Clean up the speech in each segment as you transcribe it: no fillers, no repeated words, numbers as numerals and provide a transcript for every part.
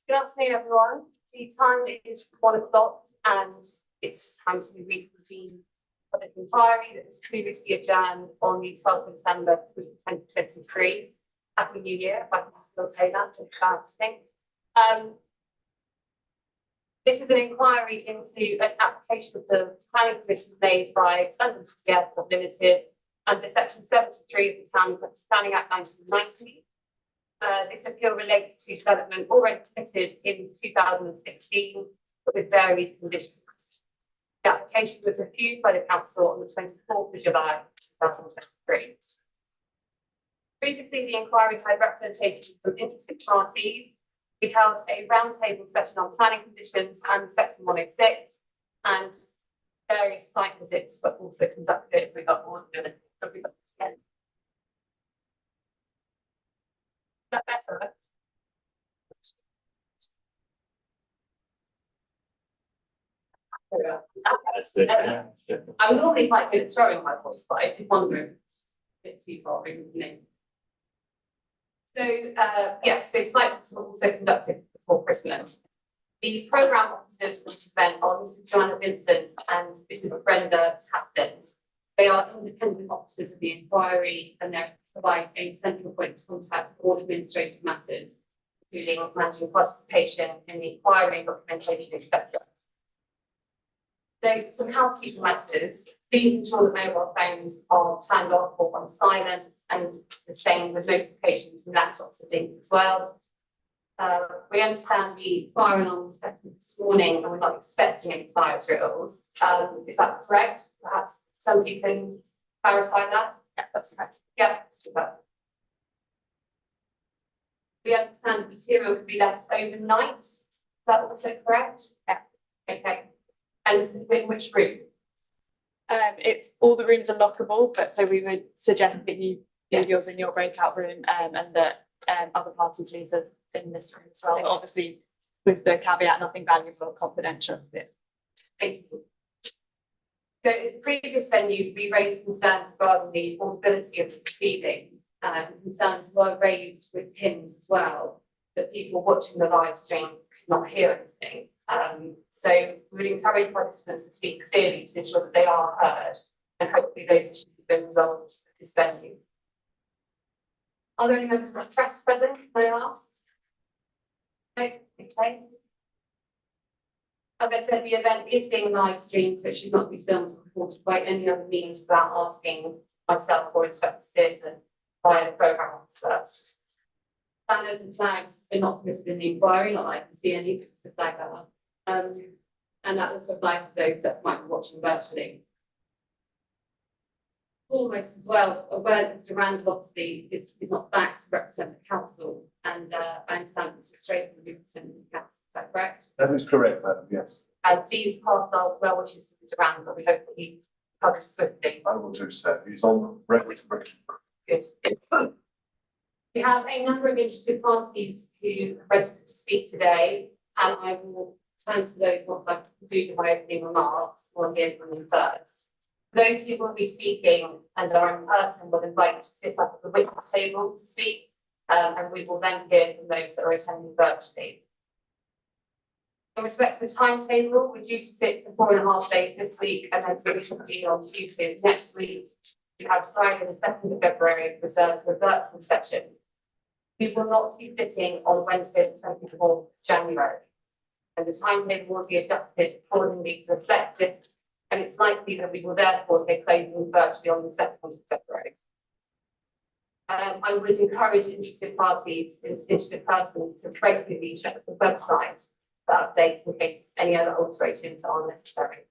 Good afternoon, everyone. The time is 1 o'clock and it's time to reconvene public inquiry that was previously adjourned on the 12th of December 2023. Happy New Year, if I can still say that, just about to think. This is an inquiry into an application of the planning commission made by London City Airport Limited under section 73 of the Town Planning Act 1990. This appeal relates to development already committed in 2016 with various conditions. The application was refused by the council on the 24th of July 2023. Previously, the inquiry had representation from interested parties. We held a roundtable session on planning conditions and section 106, and various site visits were also conducted. We got more than Is that better? I'm normally quite good at throwing my voice, but I did wonder if it's a bit too far in the name. So, yes, the site visits were also conducted before Christmas. The programme officers for this event are Mrs. Joanna Vincent and Mrs. Brenda Tapton. They are independent officers of the inquiry and they provide a central point of contact for all administrative matters, including managing participation in the inquiry, documentation, etc. So, some housekeeping matters. Please ensure that mobile phones are turned off or on silent, and the same with notifications from laptops and things as well. We understand the fire alarms this morning, and we're not expecting any fire drills. Is that correct? Perhaps somebody can clarify that. Yes, that's correct. Yeah, super. We understand the material can be left overnight. Is that also correct? Yeah. Okay. And in which room? It's all the rooms are lockable, but so we would suggest that you leave yours in your breakout room, and that other parties leave us in this room as well. Okay. But obviously, with the caveat, nothing valuable or confidential. Thank you. So in previous venues, we raised concerns regarding the audibility of the proceedings, and concerns were raised with pins as well, that people watching the live stream could not hear anything. So we would encourage participants to speak clearly to ensure that they are heard, and hopefully those issues have been resolved at this venue. Are there any members of the press present? Can I ask? No? Okay. As I said, the event is being live streamed, so it should not be filmed or recorded by any other means without asking myself or Inspector Stearson via the programme officer. Banners and flags are not permitted in the inquiry, not that I can see any because the flag are. And that also applies to those that might be watching virtually. Almost as well, aware that Mr. Randall obviously is not back to represent the council, and I understand Mr. Stratham will be representing the council. Is that correct? That is correct, madam, yes. And please pass our well wishes to Mr. Randall. We hope that he recovers swiftly. I will do so. He's on the record. Good. We have a number of interested parties who have registered to speak today, and I will turn to those once I've concluded my opening remarks, or hear from them first. Those who will be speaking and are in person will invite you to sit up at the witness table to speak, and we will then hear from those that are attending virtually. In respect to the timetable, we're due to sit for 4.5 days this week, and then subsequently on Tuesday next week. We have Friday the 2nd of February reserved for the virtual session. We will not be sitting on Wednesday the 24th of January, and the timetable will be adjusted accordingly to reflect this, and it's likely that we will therefore be closing virtually on the 2nd of February. I would encourage interested parties, interested persons to regularly check the website for updates in case any other alterations are necessary.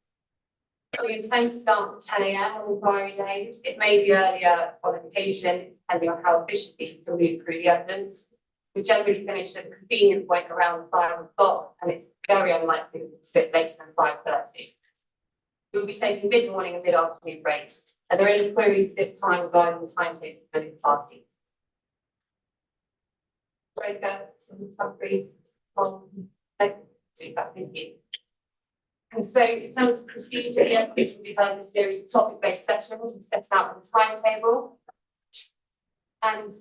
We intend to start at 10 AM on inquiry days. It may be earlier on occasion, depending on how efficiently you can move through the evidence. We generally finish at a convenient point around 5 o'clock, and it's very unlikely to sit later than 5:30. We will be taking mid-morning and mid-afternoon breaks. Are there any queries at this time regarding the timetable for the parties? Some countries on super, thank you. And so, in terms of procedure, the evidence will be held in a series of topic-based sessions and set out on the timetable. And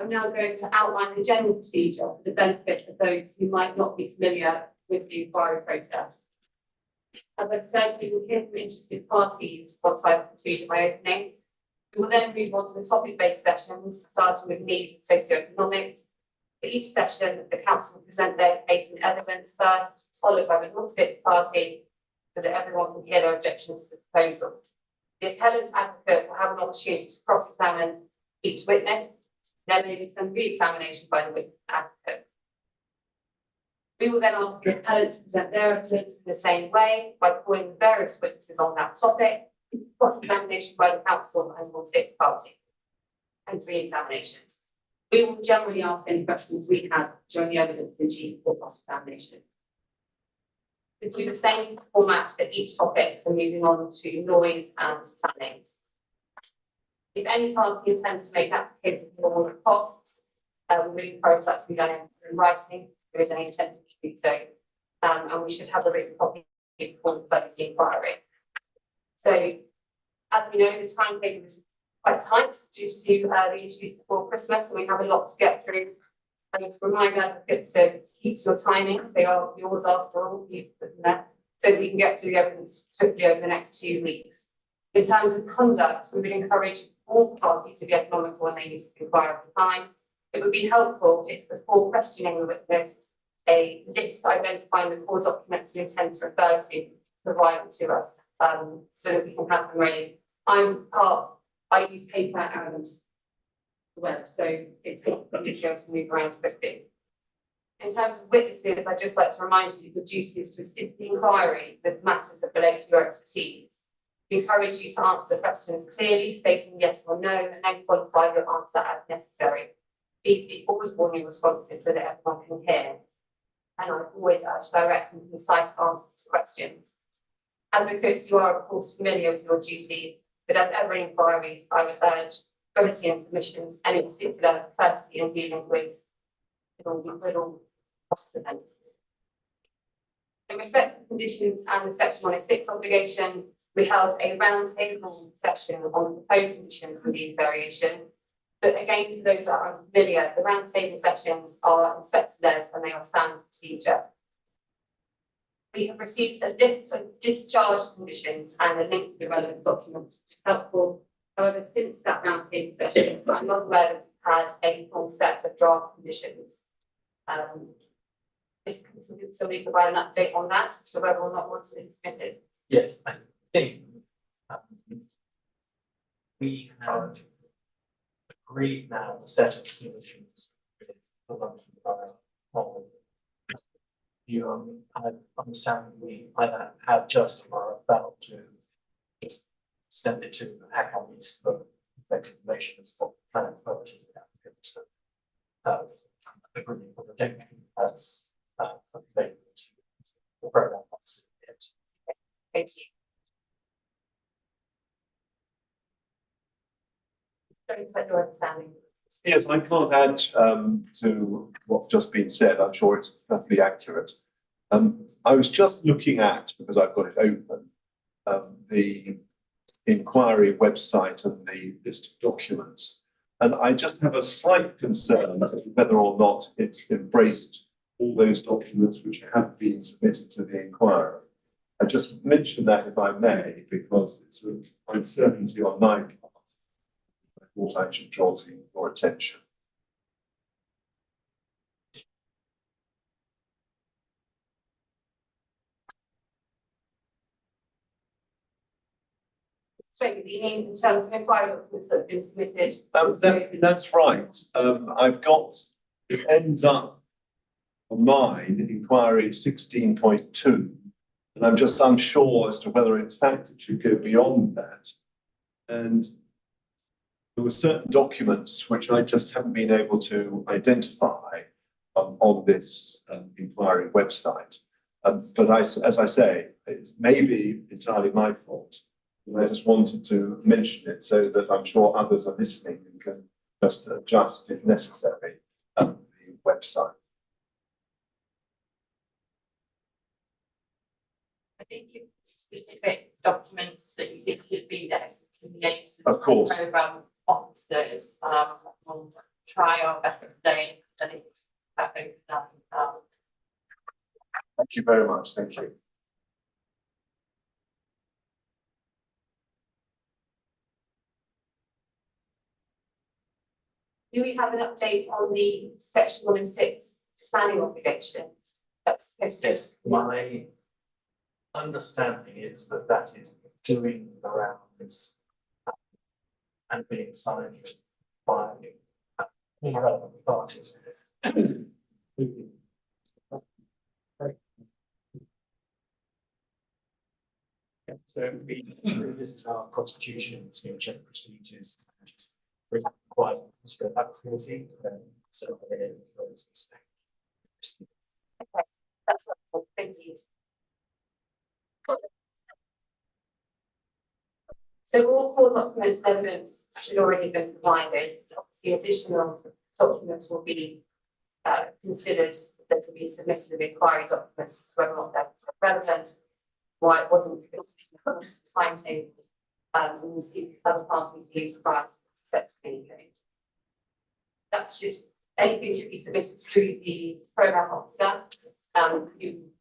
I'm now going to outline the general procedure for the benefit of those who might not be familiar with the inquiry process. As I've said, we will hear from interested parties once I've completed my opening. We will then move on to the topic-based sessions, starting with needs and socioeconomics. For each session, the council will present their case and evidence first, followed by the non-sixth party, so that everyone can hear their objections to the proposal. The appellant's advocate will have an opportunity to cross-examine each witness. There may be some re-examination by the witness advocate. We will then ask the appellant to present their evidence in the same way by calling the various witnesses on that topic, cross-examination by the council and non-sixth party, and re-examination. We will generally ask any questions we have during the evidence review or cross-examination. It's the same format for each topic, so moving on to noise and planning. If any party intends to make application for the costs, we will encourage that to be done in writing. If there is any intention to do so, and we should have a written copy before the close inquiry. So, as we know, the timetable is quite tight due to the issues before Christmas, and we have a lot to get through. I need to remind advocates to keep to your timings. They are yours after all, you put them there, so that we can get through the evidence swiftly over the next 2 weeks. In terms of conduct, we would encourage all parties to be economical when they use the inquiry at the time. It would be helpful if before questioning the witness, a list identifying the core documents you intend to refer to provided to us, so that we can have them ready. I use paper and the web, so it's helpful to be able to move around quickly. In terms of witnesses, I'd just like to remind you the duty is to assist the inquiry with matters that relate to your expertise. We encourage you to answer questions clearly, stating yes or no, and then qualify your answer as necessary. Please be always warning responses so that everyone can hear. And I always urge direct and concise answers to questions. Advocates, you are of course familiar with your duties, but as ever in inquiries, I would urge brevity and submissions, and in particular courtesy in dealing with all participants. In respect of conditions and the Section 106 obligation, we held a roundtable session on the proposed conditions and the variation. But again, for those that are unfamiliar, the roundtable sessions are inspector-led and they are standard procedure. We have received a list of discharge conditions and a link to the relevant documents, which is helpful. However, since that roundtable session, I'm not aware that we've had a full set of draft conditions. Is somebody provide an update on that, so whether or not what's been submitted? Yes, I think we have agreed now the set of conditions with the London Borough. I understand we either have just or are about to just send it to hack on these for information as for planning purposes. Agreement with the technique that's available to the program. Thank you. Don't put your understanding. Yes, I can't add to what's just been said. I'm sure it's perfectly accurate. I was just looking at, because I've got it open, the inquiry website and the list of documents. And I just have a slight concern whether or not it's embraced all those documents which have been submitted to the inquiry. I just mention that, if I may, because it's an uncertainty on my part. I thought I should draw to your attention. So you mean in terms of inquiry documents that have been submitted? That's right. I've got, it ends up on mine, inquiry 16.2, and I'm just unsure as to whether in fact it should go beyond that. And there were certain documents which I just haven't been able to identify on this inquiry website. But as I say, it may be entirely my fault. And I just wanted to mention it so that I'm sure others are listening and can just adjust if necessary the website. I think it's specific documents that you think should be there. Of course. Program officers, on try our best today, and it, that opened up, Thank you very much. Thank you. Do we have an update on the section 1 and 6 planning obligation? That's supposed to. Yes, my understanding is that that is doing the rounds and being signed by all relevant parties. Yeah, so this is our constitution, it's been check procedures, it's required to go back to the so That's helpful, thank you. So all 4 documents and evidence should already been provided. Obviously, additional documents will be considered that to be submitted in the inquiry documents, whether or not they're relevant, why it wasn't timetable, and we'll see other parties' views prior to accept anything. That should, anything should be submitted through the programme officer, who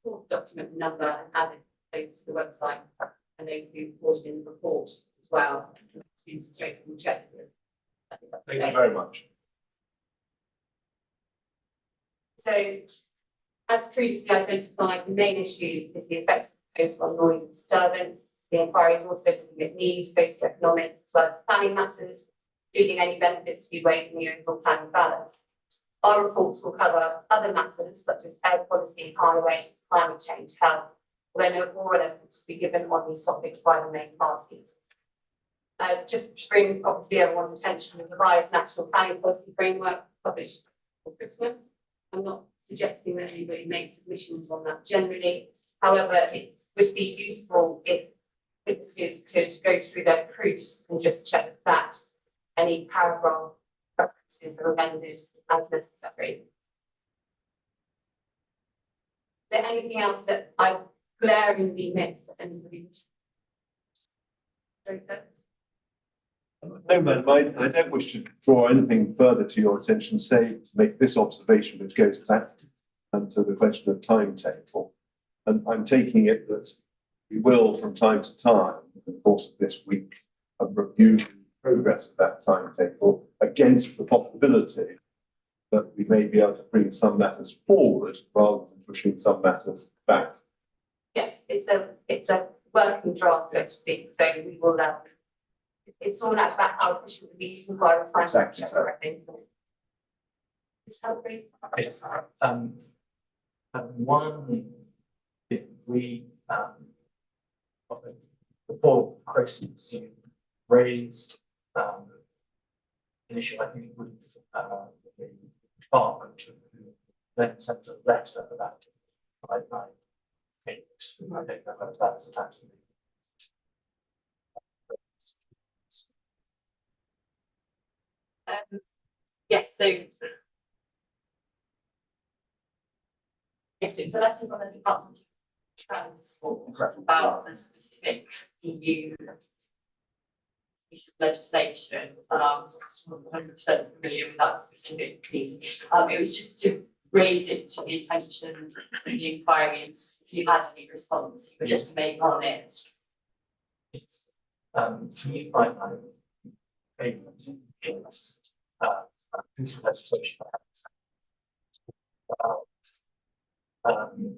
will document number and add it to the website, and those who reported in the report as well. Seems straight from check. Thank you very much. So, as previously identified, the main issue is the effect of proposal on noise and disturbance. The inquiry is also to look at needs, socioeconomics, as well as planning matters, including any benefits to be weighed in the overall planning balance. Our reports will cover other matters such as air quality, highways, climate change, health, although no oral evidence will be given on these topics by the main parties. Just to bring obviously everyone's attention to the revised national planning policy framework published for Christmas. I'm not suggesting that anybody makes submissions on that generally. However, it would be useful if witnesses could go through their proofs and just check that any paragraph references are amended as necessary. Is there anything else that I've glaringly missed that anybody? No, madam, I don't wish to draw anything further to your attention, say, make this observation, which goes back to the question of timetable. And I'm taking it that we will, from time to time, in the course of this week, review the progress of that timetable against the possibility that we may be able to bring some matters forward rather than pushing some matters back. Yes, it's a working draft, so to speak, so we will, it's all about our pushing the views and clarifying. Exactly so. I think. It's helpful. It's one, if we before Christmas, you raised an issue, I think, with the department who then sent a letter about it. I think that was attached to me. Yes, so. Yes, it's a letter from the Department of Transport about the specific EU piece of legislation. So I wasn't 100% familiar with that specific piece. It was just to raise it to the attention of the inquiry, and if you had any response you would just make on it. It's for you by my payment is a piece of legislation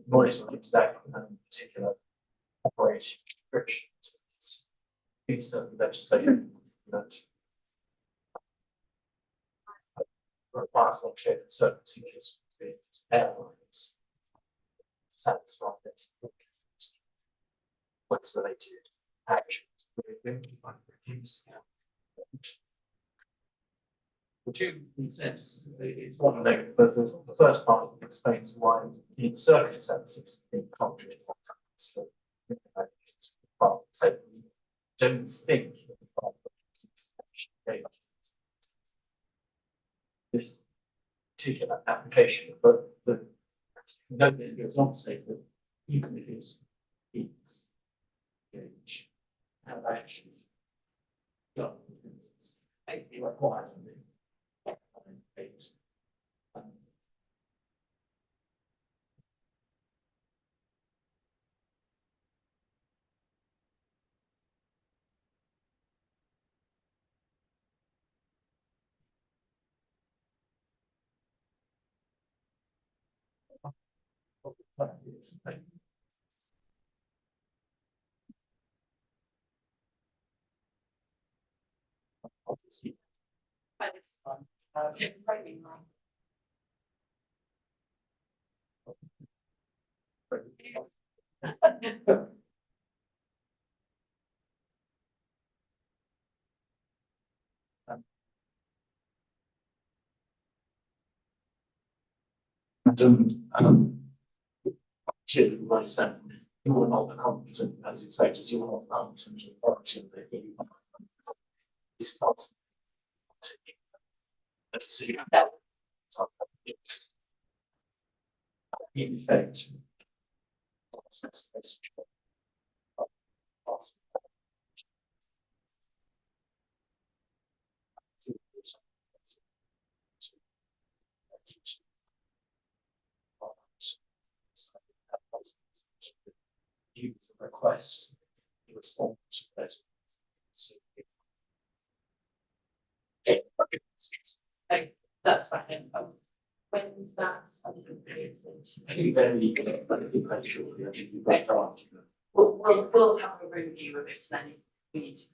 noise related act and in particular operation restrictions. It's a piece of legislation that requires not to certain procedures to be airlines satisfy its what's related actions the two says it's one note, but the first part explains why in circumstances in conflict so don't think this particular application, but the note that goes on to say that even if it's have actions done, it's required But it's fun. Writing line. And clearly, my son, you are not the competent as inspectors, you are not competent authority in the EU. It's not. Let's see. In effect. You request, you respond to that. Okay, that's fine. When's that? I think very, but I think quite shortly, I think we've got draft. We'll have a review of it and then if we need to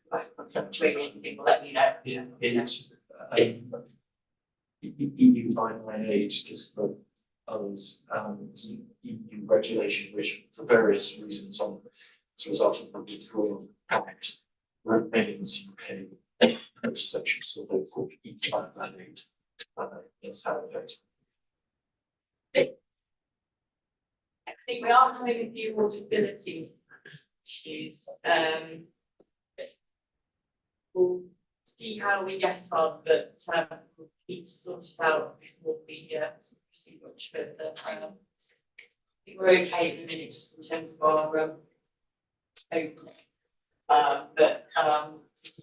clear anything, we'll let you know. Yeah, it's, EU by age, just for others, some EU regulation, which for various reasons as a result of the withdrawal act, remains UK legislation, so they're called EU by age. That's how it affects. I think we are having a few auditability issues. We'll see how we get on, but we'll need to sort it out before we proceed much further. I think we're okay at the minute, just in terms of our opening. But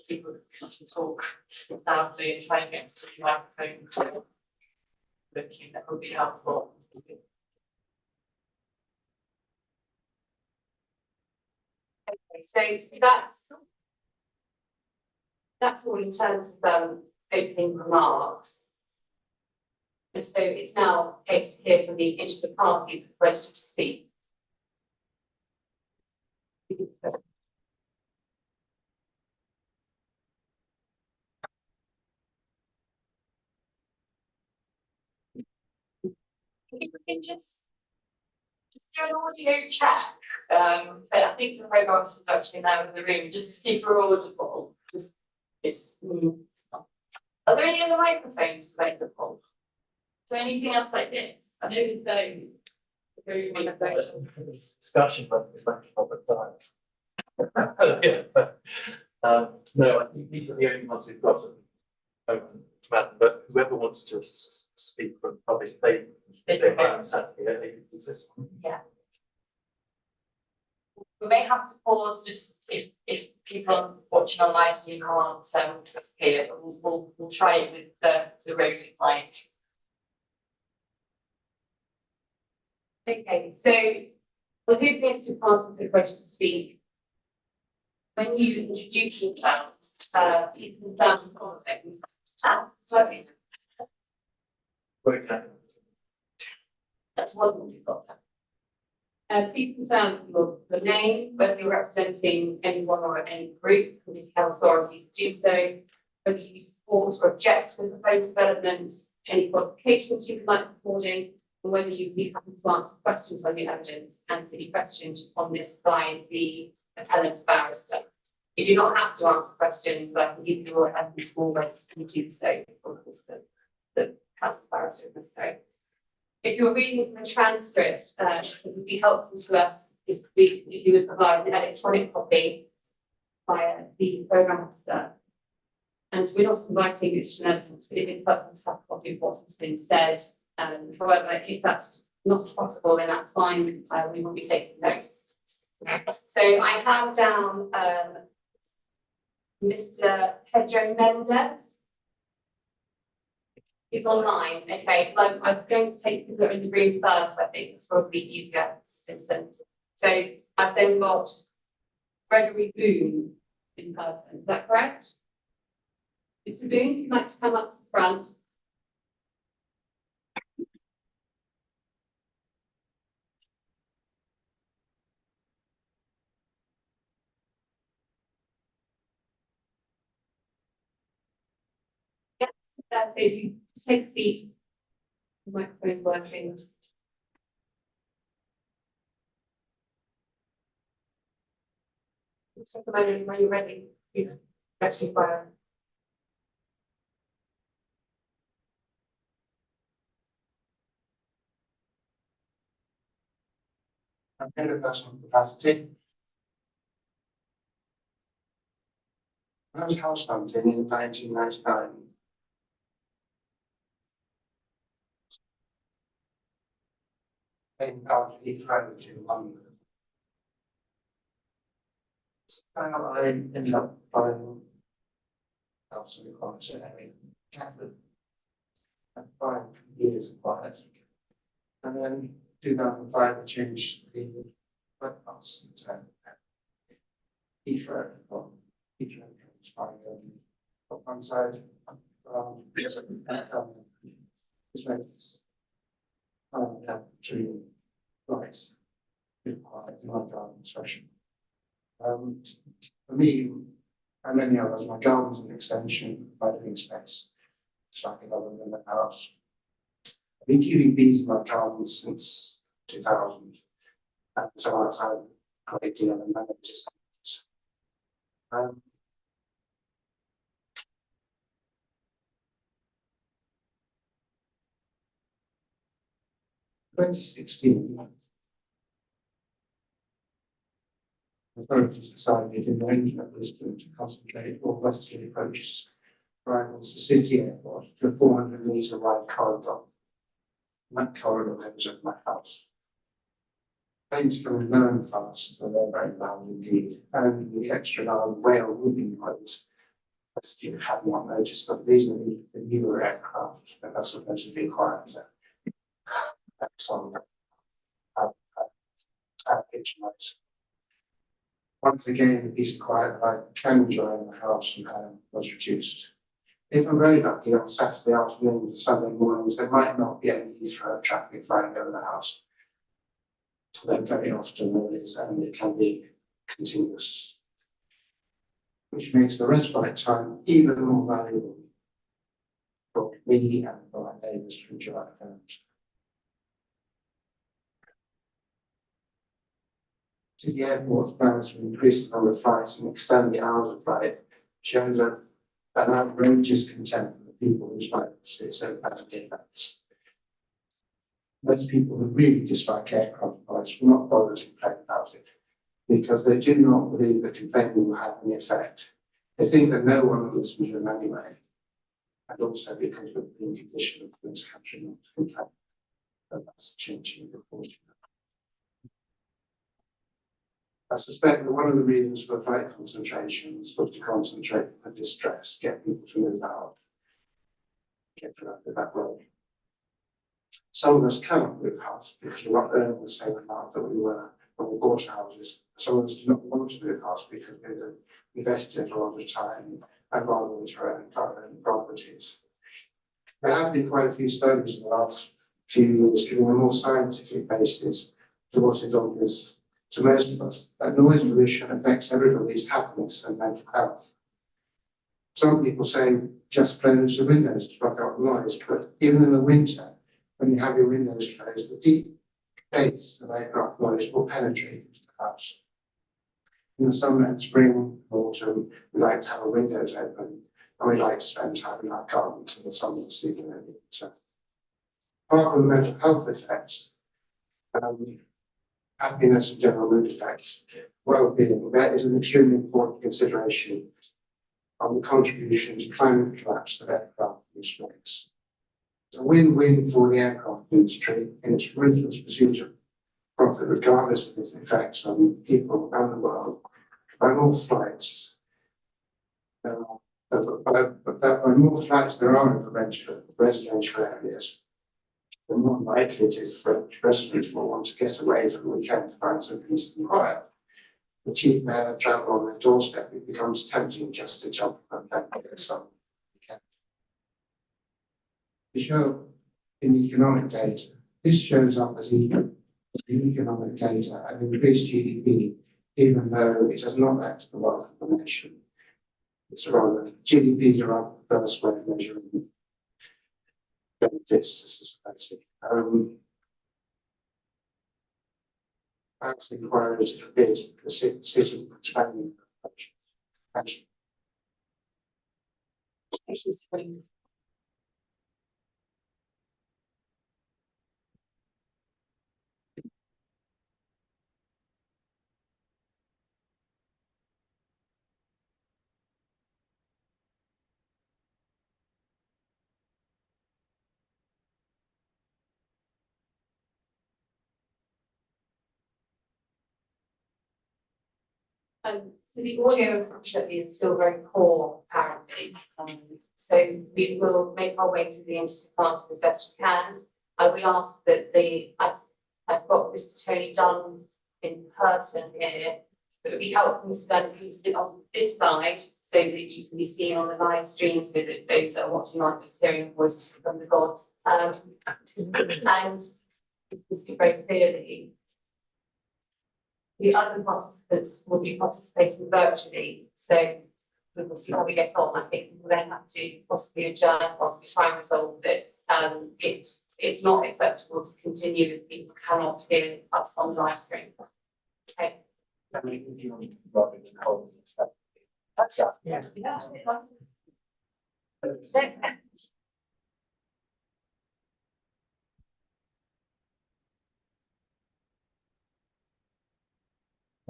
people can talk loudly and try and get some microphones looking, that would be helpful. Okay, so that's all in terms of opening remarks. And so it's now a case to hear from the interested parties registered to speak. We can just do an audio check. But I think the program officer is actually now in the room just to see if we're audible. It's not. Are there any other microphones available? Is there anything else like this? I know there's no Discussion, but it's like public diets. No, I think these are the only ones we've got open to Madam, but whoever wants to speak from public, they can certainly exist. Yeah. We may have to pause just if people watching online you can't hear, but we'll try it with the roving mic. Okay, so with who appears to parties are ready to speak. When you introduce yourselves, please confirm the contact. Sorry. Okay. That's one thing you've got. Please confirm your name, whether you're representing anyone or any group, if you have authority to do so, whether you support or object to the proposed development, any qualifications you would like recording, and whether you be happy to answer questions on the evidence and to be questioned on this by the appellant's barrister. You do not have to answer questions, but I can give you your evidence forward and do so, of course, the counsel barrister if necessary. If you're reading from a transcript, it would be helpful to us if you would provide an electronic copy via the programme officer. And we're not inviting additional evidence, but it is helpful to have a copy of what has been said. However, if that's not possible, then that's fine. We will be taking notes. So I have down Mr. Pedro Mendes. It's online, okay, well, I'm going to take people in the room first, I think it's probably easier, Vincent. So I've then got Gregory Boone in person, is that correct? Mr. Boone, if you'd like to come up to the front. Yes, that's it, you just take a seat. The microphone is working. Just take a moment when you're ready, please, actually fire. I'm in a personal capacity. When I was house hunting in 1999, came out of Heathrow to London. So I ended up buying a house in the Croydon area, Catford. And 5 years of quiet. And then 2005, I changed the bypass to Heathrow. Heathrow was fine only. On one side, this makes actually right, quiet in my garden especially. For me, and many others, my garden's an extension of my living space. It's like another room in the house. I've been keeping bees in my garden since 2000, and so that's how a great deal of managers. 2016, authorities decided in their internet wisdom to concentrate all westerly approaches rivals the city airport to a 400-metre wide corridor. And that corridor goes up my house. Planes coming low and fast, so they're very loud indeed. And the extra loud whale whooping noise, as you have not noticed, that these are the newer aircraft, and that's supposed to be quieter. That's on pitch noise. Once again, the piece of quiet that I can enjoy in the house was reduced. If I'm very lucky on Saturday afternoon and Sunday mornings, there might not be any Heathrow traffic flying over the house. So then very often there is, and it can be continuous, which makes the respite time even more valuable for me and for my neighbours to enjoy at home. City Airport's plans to increase the number of flights and extend the hours of flight shows an outrageous contempt for the people whose flights it's so badly affects. Most people who really dislike aircraft flights will not bother to complain about it because they do not believe that complaining will have any effect. They think that no one will listen to them anyway, and also because of the condition of this country not to complain. But that's changing unfortunately. I suspect that one of the reasons for flight concentrations was to concentrate the distress, get people to move out, get productive that way. Some of us cannot move house because we're not earning the same amount that we were when we bought houses. Some of us do not want to move house because they've invested a lot of time and rather to own properties. There have been quite a few studies in the last few years giving a more scientific basis to what is obvious to most of us, that noise pollution affects everybody's happiness and mental health. Some people say just close the windows to block out noise, but even in the winter, when you have your windows closed, the deep bass of aircraft noise will penetrate into the house. In the summer and spring, autumn, we like to have our windows open, and we like to spend time in our gardens in the summer season and winter. Apart from the mental health effects, happiness and general mood effects, well-being, that is an extremely important consideration on the contribution to climate collapse that aircraft use makes. It's a win-win for the aircraft industry in its ruthless pursuit of profit, regardless of its effects on people around the world. By more flights, there are But that the more flats there are in the residential areas, the more likely it is for residents will want to get away from the weekend to find some peace and quiet. The cheap travel on their doorstep, it becomes tempting just to jump and then get some weekend. To show in the economic data, this shows up as even the economic data and increased GDP, even though it has not added to the wealth of the nation. It's rather GDPs are up the first way of measuring benefits to society. Perhaps inquiries forbid the city expanding. Thank you. So the audio unfortunately is still very poor apparently. So we will make our way through the interested parts as best we can. I will ask that I've got Mr. Tony Dunn in person here. It would be helpful, Mr. Dunn, if you can sit on this side so that you can be seen on the live stream so that those that are watching aren't just hearing a voice from the gods. And you can speak very clearly. The other participants will be participating virtually, so we will see how we get on. I think we'll then have to possibly adjourn whilst we try and resolve this. It's not acceptable to continue if people cannot hear us on the live stream. Okay. That's Yeah.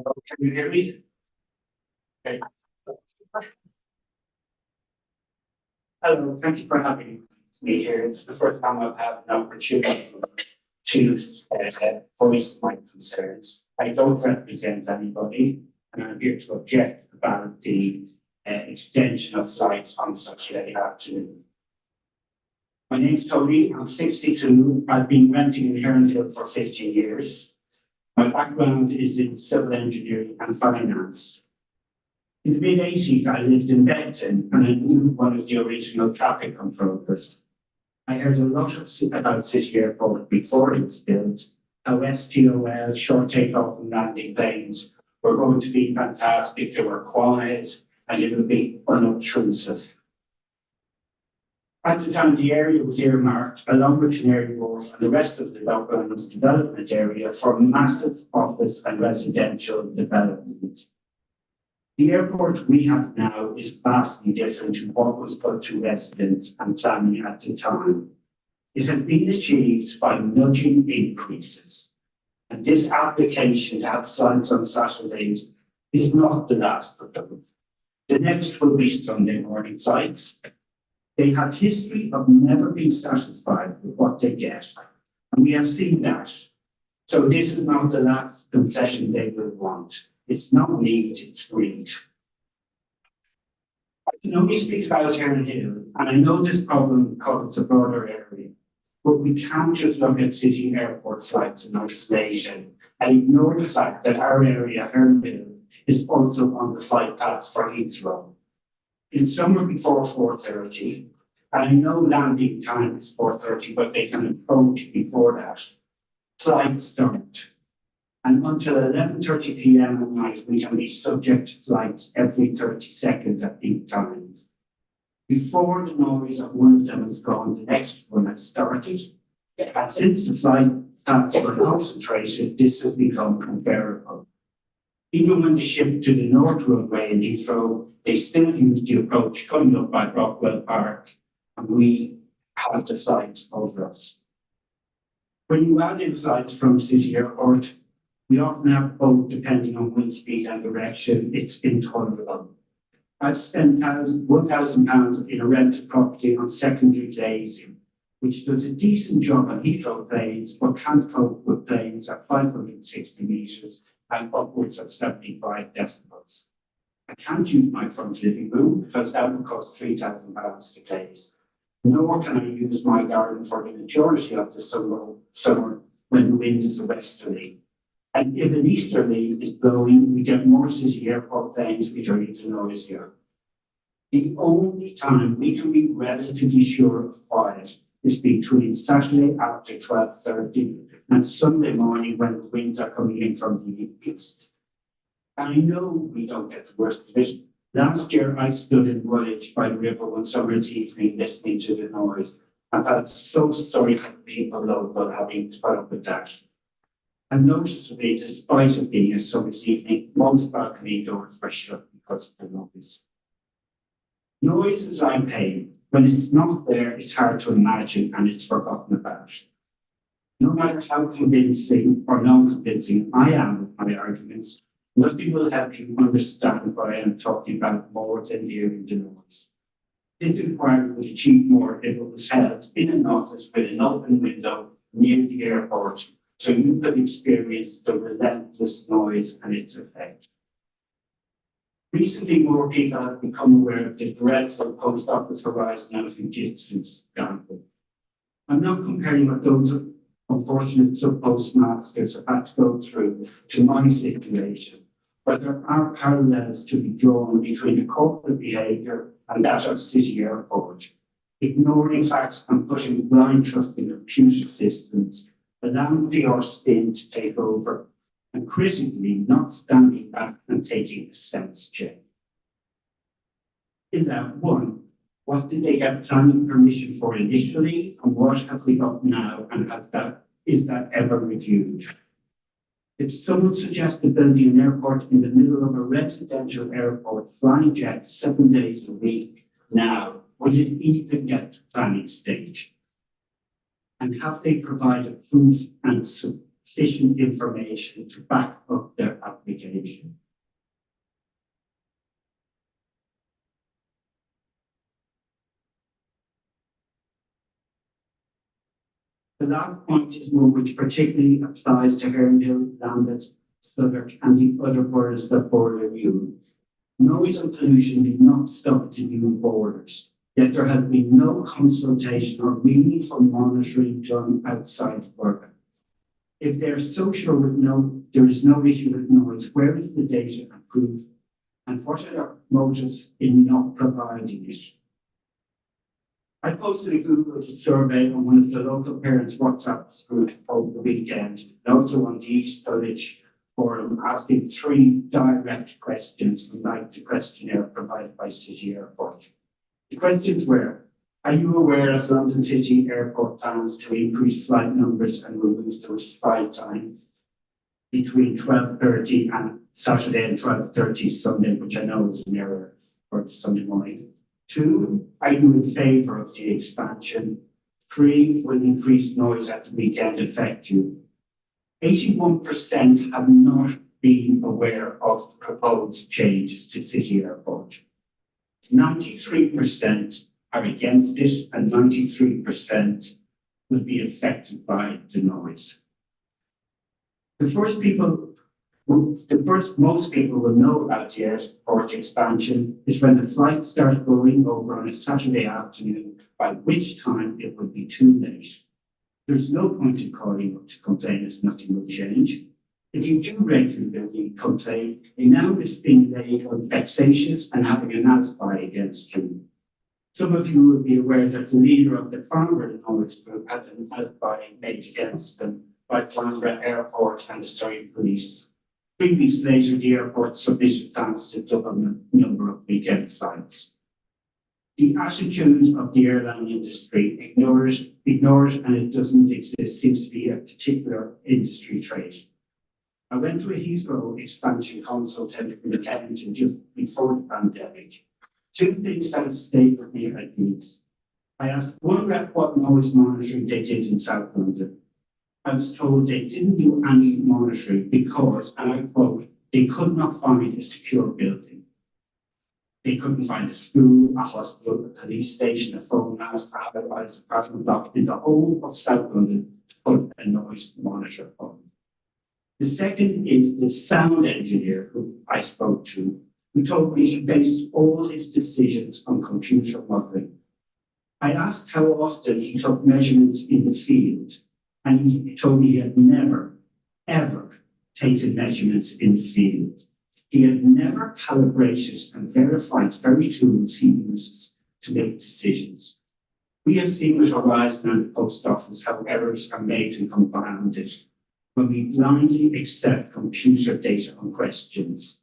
Can you hear me? Okay. Hello, thank you for having me here. It's the first time I've had an opportunity to voice my concerns. I don't represent anybody, and I'm here to object about the extension of flights on such a late afternoon. My name's Tony, I'm 62. I've been renting in Herondale for 15 years. My background is in civil engineering and finance. In the mid-80s, I lived in Benton and I knew one of the original traffic controllers. I heard a lot about City Airport before it was built, how STOL, short takeoff and landing planes, were going to be fantastic, they were quiet, and it would be unobtrusive. At the time, the area was earmarked, along with Canary Wharf and the rest of the Docklands development area, for massive office and residential development. The airport we have now is vastly different to what was put to residents and planning at the time. It has been achieved by nudging increases. And this application to have flights on Saturdays is not the last of them. The next will be Sunday morning flights. They have history of never being satisfied with what they get. And we have seen that. So this is not the last concession they will want. It's not need, it's greed. I can only speak about Herondale, and I know this problem covers a broader area, but we can't just look at city airport flights in isolation and ignore the fact that our area, Herondale, is also on the flight paths for Heathrow. In summer before 4:30, and I know landing time is 4:30, but they can approach before that. Flights don't. And until 11:30 p.m. at night, we can be subject to flights every 30 seconds at peak times. Before the noise of one of them is gone, the next one has started. And since the flight paths were concentrated, this has become unbearable. Even when they shift to the North Runway in Heathrow, they still use the approach coming up by Brockwell Park, and we have the flight over us. When you add in flights from City Airport, we often have both depending on wind speed and direction. It's intolerable. I've spent £1,000 in a rented property on secondary glazing, which does a decent job on Heathrow planes, but can't cope with planes at 560 metres and upwards of 75 decibels. I can't use my front living room because that would cost £3,000 to place. Nor can I use my garden for the majority of the summer when the wind is a westerly. And if an easterly is blowing, we get more city airport planes which are even noisier. The only time we can be relatively sure of quiet is between Saturday after 12:30 and Sunday morning when the winds are coming in from the east. I know we don't get the worst of it. Last year, I stood in Woolwich by the river one summer's evening listening to the noise. I felt so sorry for the people local having to put up with that. And noticeably, despite it being a summer's evening, most balcony doors were shut because of the noise. Noise is like pain. When it's not there, it's hard to imagine and it's forgotten about. No matter how convincing or non-convincing I am with my arguments, nothing will help you understand what I am talking about more than hearing the noise. This inquiry will achieve more if it was held in an office with an open window near the airport, so you could experience the relentless noise and its effect. Recently, more people have become aware of the dreadful post office horizon out in Jitsu scandal. I'm not comparing what those unfortunate sub-postmasters have had to go through to my situation, but there are parallels to be drawn between the corporate behaviour and that of City Airport. Ignoring facts and putting blind trust in computer systems, allowing the spin to take over, and critically not standing back and taking a sense check. In that one, what did they get planning permission for initially, and what have we got now, and is that ever reviewed? If someone suggested building an airport in the middle of a residential airport, flying jets 7 days a week now, would it even get to planning stage? And have they provided proof and sufficient information to back up their application? The last point is one which particularly applies to Herne, Lambeth, Southwark, and the other boroughs that border you. Noise and pollution did not stop at the new borders, yet there has been no consultation or meaningful monitoring done outside the borough. If they are so sure there is no issue with noise, where is the data and proof? And what are their motives in not providing it? I posted a Google survey on one of the local parents' WhatsApp group over the weekend, and also on the East Village forum, asking 3 direct questions unlike the questionnaire provided by City Airport. The questions were: are you aware of London City Airport plans to increase flight numbers and remove the flight time between 12:30 and Saturday and 12:30 Sunday, which I know is an error for Sunday morning? 2, are you in favour of the expansion? 3, will increased noise at the weekend affect you? 81% have not been aware of the proposed changes to City Airport. 93% are against it, and 93% will be affected by the noise. Most people will know about the airport expansion is when the flights start going over on a Saturday afternoon, by which time it will be too late. There's no point in calling up to complain as nothing will change. If you do regularly complain, you now risk being labelled vexatious and having an alibi against you. Some of you will be aware that the leader of the Farnborough Noise Group had an alibi made against them by Farnborough Airport and the Surrey Police. 3 weeks later, the airport submitted plans to double the number of weekend flights. The attitude of the airline industry, ignore it and it doesn't exist, seems to be a particular industry trait. I went to a Heathrow expansion consultation in Kennington just before the pandemic. 2 things that have stayed with me are these. I asked one rep what noise monitoring they did in South London. I was told they didn't do any monitoring because, and I quote, they could not find a secure building. They couldn't find a school, a hospital, a police station, a phone mast, a high-rise apartment block in the whole of South London to put a noise monitor on. The second is the sound engineer who I spoke to. He told me he based all his decisions on computer modeling. I asked how often he took measurements in the field, and he told me he had never, ever taken measurements in the field. He had never calibrated and verified very tools he uses to make decisions. We have seen with Horizon and the Post Office how errors are made and compounded when we blindly accept computer data on questions.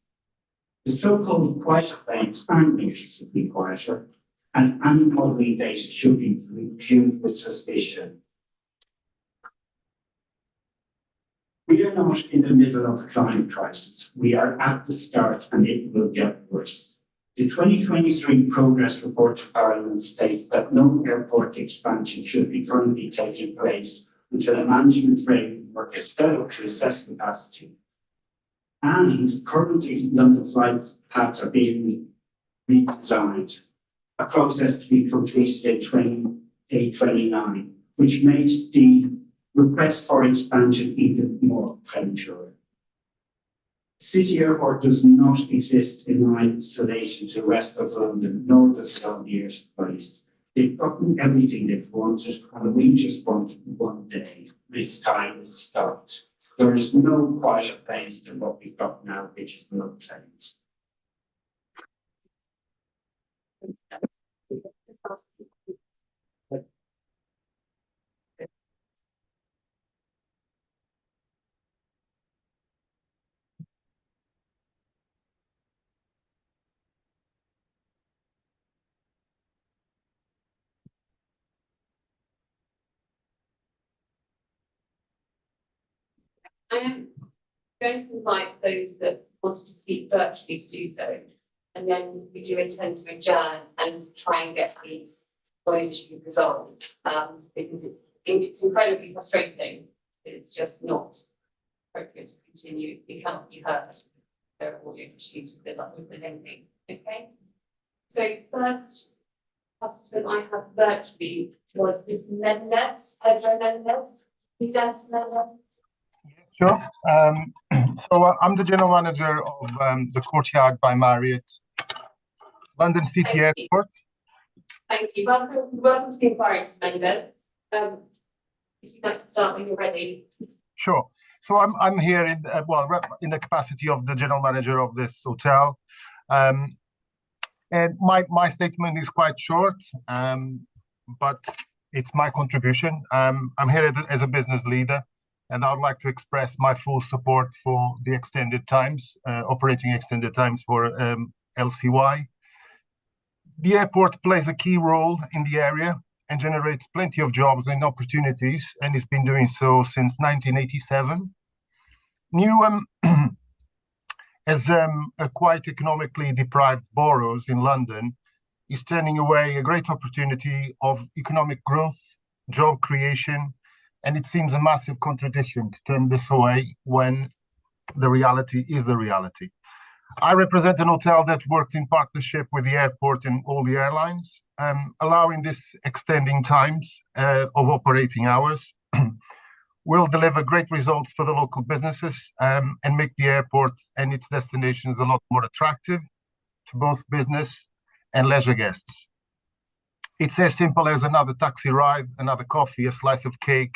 The so-called quieter claims aren't noticeably quieter, and any modelling data should be viewed with suspicion. We are not in the middle of a climate crisis. We are at the start, and it will get worse. The 2023 Progress Report to Parliament states that no airport expansion should be currently taking place until a management framework is set up to assess capacity. And currently, London flight paths are being redesigned, a process to be completed in 2029, which makes the request for expansion even more premature. City Airport does not exist in isolation to the rest of London, nor does it on the airspace. They've gotten everything they've wanted, and we just want one day. It's time it stopped. There is no quieter place than what we've got now, which is no planes. I am going to invite those that wanted to speak virtually to do so. And then we do intend to adjourn and try and get these issues resolved, because it's incredibly frustrating. It's just not appropriate to continue. It cannot be heard. There are audio issues with the linking. Okay. So first participant I have virtually was Ms. Mendes, Pedro Mendes. Mendes. Sure. I'm the general manager of the Courtyard by Marriott, London City Airport. Thank you. Welcome to the inquiry, Ms. Mendes. If you'd like to start when you're ready. Sure. So I'm here in the capacity of the general manager of this hotel, and my statement is quite short, but it's my contribution. I'm here as a business leader. And I would like to express my full support for the extended times, operating extended times for LCY. The airport plays a key role in the area and generates plenty of jobs and opportunities, and it's been doing so since 1987. Newham, as a quite economically deprived boroughs in London, is turning away a great opportunity of economic growth, job creation, and it seems a massive contradiction to turn this away when the reality is the reality. I represent an hotel that works in partnership with the airport and all the airlines, allowing this extending times of operating hours will deliver great results for the local businesses and make the airport and its destinations a lot more attractive to both business and leisure guests. It's as simple as another taxi ride, another coffee, a slice of cake,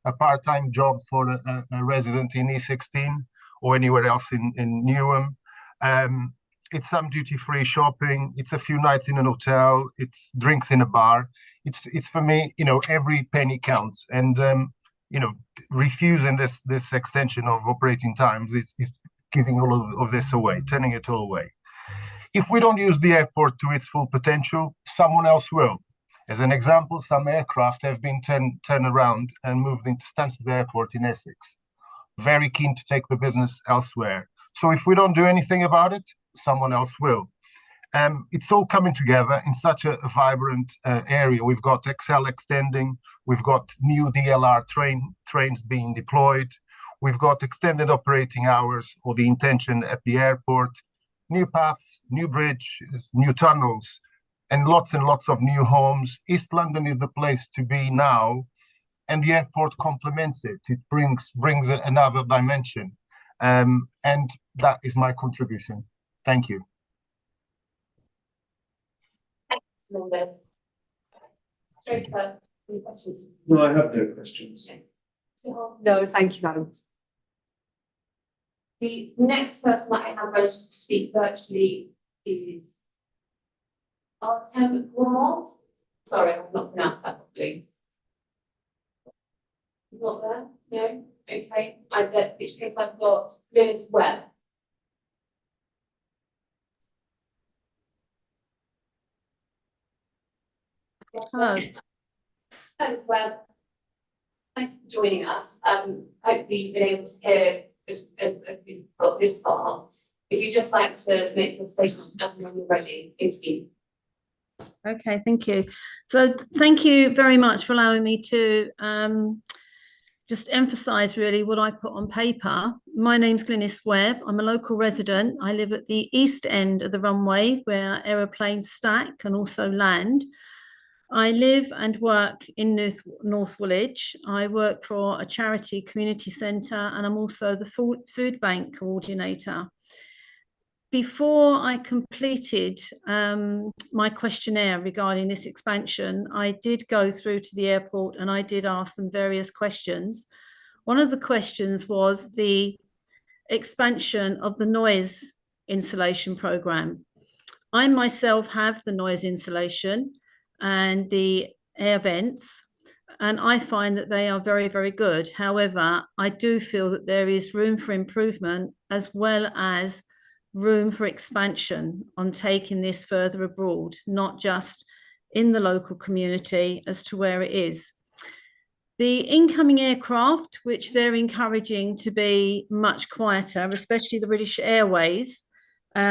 a part-time job for a resident in E16 or anywhere else in Newham. It's some duty-free shopping. It's a few nights in an hotel. It's drinks in a bar. It's for me, every penny counts. And refusing this extension of operating times is giving all of this away, turning it all away. If we don't use the airport to its full potential, someone else will. As an example, some aircraft have been turned around and moved into Stansted Airport in Essex, very keen to take the business elsewhere. So if we don't do anything about it, someone else will. It's all coming together in such a vibrant area. We've got XL extending, we've got new DLR trains being deployed, we've got extended operating hours or the intention at the airport, new paths, new bridges, new tunnels, and lots of new homes. East London is the place to be now, and the airport complements it. It brings another dimension, and that is my contribution. Thank you. question on this? Straight for any questions? No, I have no questions. No, thank you, madam. The next person that I have registered to speak virtually is Artem Lamont. Sorry, I've not pronounced that properly. He's not there? No? Okay. I bet, which case I've got Liz Webb. Hello. Thanks, Webb. Thank you for joining us. Hopefully you've been able to hear as we've got this far. If you'd just like to make your statement as and when you're ready, thank you. Okay, thank you. So thank you very much for allowing me to just emphasise really what I put on paper. My name's Glynis Webb. I'm a local resident. I live at the east end of the runway where aeroplanes stack and also land. I live and work in North Woolwich. I work for a charity community centre and I'm also the food bank coordinator. Before I completed my questionnaire regarding this expansion, I did go through to the airport and I did ask them various questions. One of the questions was the expansion of the noise insulation programme. I myself have the noise insulation and the air vents, and I find that they are very, very good. However, I do feel that there is room for improvement as well as room for expansion on taking this further abroad, not just in the local community as to where it is. The incoming aircraft, which they're encouraging to be much quieter, especially the British Airways, they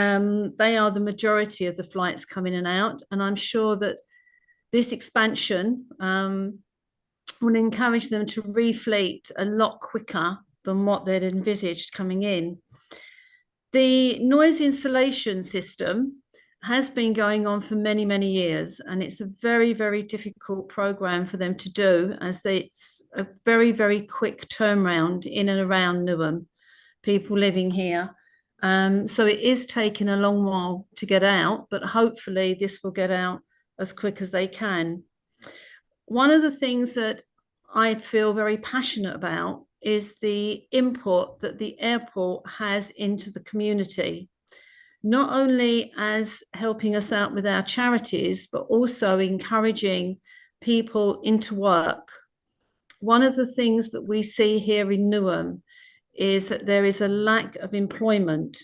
are the majority of the flights coming in and out. And I'm sure that this expansion will encourage them to refleet a lot quicker than what they'd envisaged coming in. The noise insulation system has been going on for many, many years, and it's a very, very difficult program for them to do, as it's a very, very quick turnaround in and around Newham, people living here. So it is taking a long while to get out, but hopefully this will get out as quick as they can. One of the things that I feel very passionate about is the input that the airport has into the community, not only as helping us out with our charities, but also encouraging people into work. One of the things that we see here in Newham is that there is a lack of employment.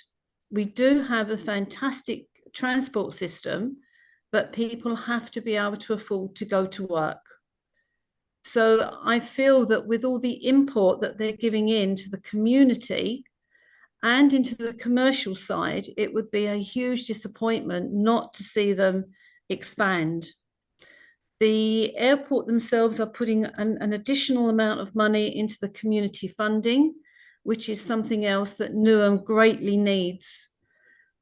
We do have a fantastic transport system, but people have to be able to afford to go to work. So I feel that with all the import that they're giving into the community and into the commercial side, it would be a huge disappointment not to see them expand. The airport themselves are putting an additional amount of money into the community funding, which is something else that Newham greatly needs.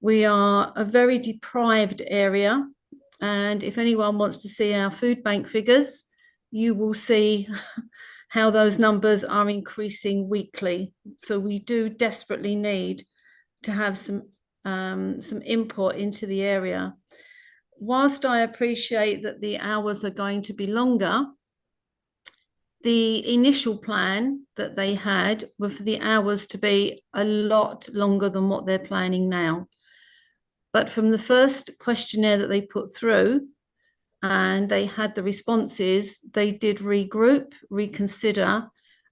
We are a very deprived area, and if anyone wants to see our food bank figures, you will see how those numbers are increasing weekly. So we do desperately need to have some input into the area. Whilst I appreciate that the hours are going to be longer, the initial plan that they had were for the hours to be a lot longer than what they're planning now. But from the first questionnaire that they put through, and they had the responses, they did regroup, reconsider,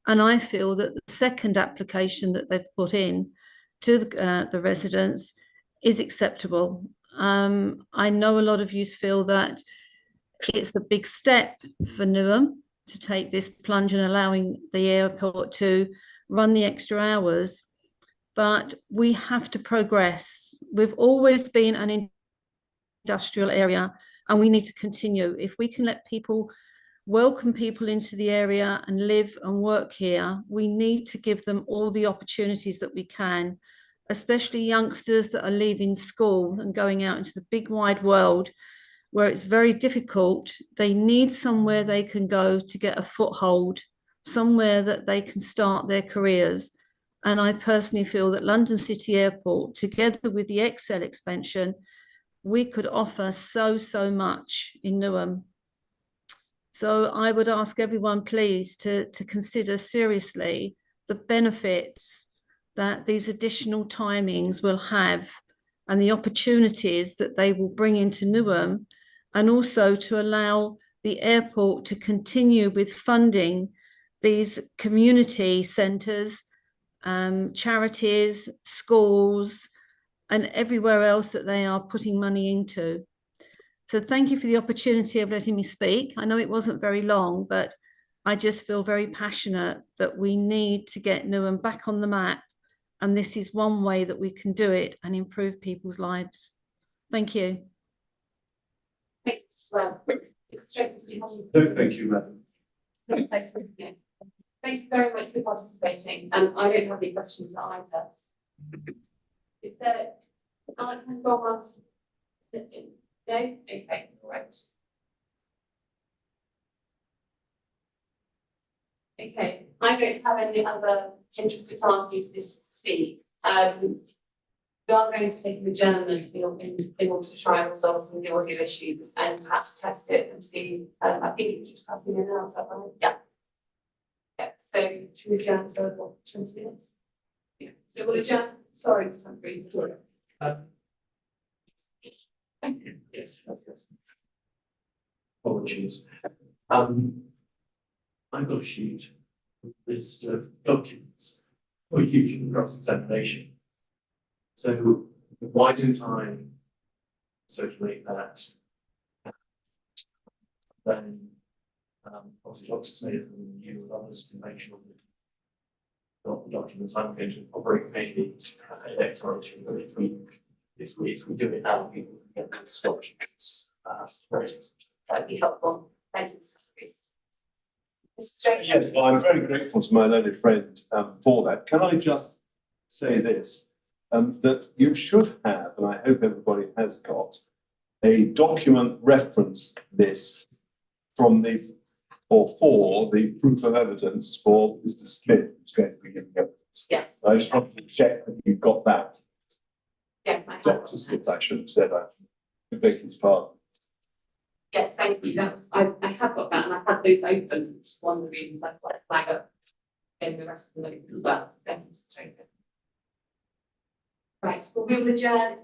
and I feel that the second application that they've put in to the residents is acceptable. I know a lot of you feel that it's a big step for Newham to take this plunge and allowing the airport to run the extra hours, but we have to progress. We've always been an industrial area, and we need to continue. If we can let people, welcome people into the area and live and work here, we need to give them all the opportunities that we can, especially youngsters that are leaving school and going out into the big wide world where it's very difficult. They need somewhere they can go to get a foothold, somewhere that they can start their careers. And I personally feel that London City Airport, together with the ExCeL expansion, we could offer so much in Newham. So I would ask everyone, please, to consider seriously the benefits that these additional timings will have and the opportunities that they will bring into Newham, and also to allow the airport to continue with funding these community centres, charities, schools, and everywhere else that they are putting money into. So thank you for the opportunity of letting me speak. I know it wasn't very long, but I just feel very passionate that we need to get Newham back on the map. And this is one way that we can do it and improve people's lives. Thank you. Thanks, well, it's straight to you. No, thank you, madam. Thank you. Yeah. Thank you very much for participating, and I don't have any questions either. Is there, Alex, can go on? No? Okay, all right. Okay, I don't have any other interested parties this to speak. We are going to take an adjournment in order to try and resolve some of the audio issues and perhaps test it and see, I think it's just passing in and out, is that right? Yeah. Yeah, so should we adjourn for what, 20 minutes? Yeah, so we'll adjourn, sorry, it's time for you. Sorry. Thank you. Yes, that's good. Apologies. I've got a sheet with a list of documents for you for cross-examination. So why don't I circulate that? Then, obviously, Dr. Smith and you and others can make sure that got the documents. I'm going to incorporate maybe electronically, but if we do it now, we can get those documents ready. That'd be helpful. Thank you, Mr. Rees. Mr. Strange. Yeah, well, I'm very grateful to my learned friend for that. Can I just say this? That you should have, and I hope everybody has got, a document reference this from the, or for the proof of evidence for Mr. Smith, who's going to be giving evidence. Yes. I just wanted to check that you've got that. Yes, I have. Dr. Smith, I should have said that. I beg his pardon. Yes, thank you. That's, I have got that and I've had those open, which is one of the reasons I've got a flag up in the rest of the note as well. So thank you, Mr. Strange. Right, well, we will adjourn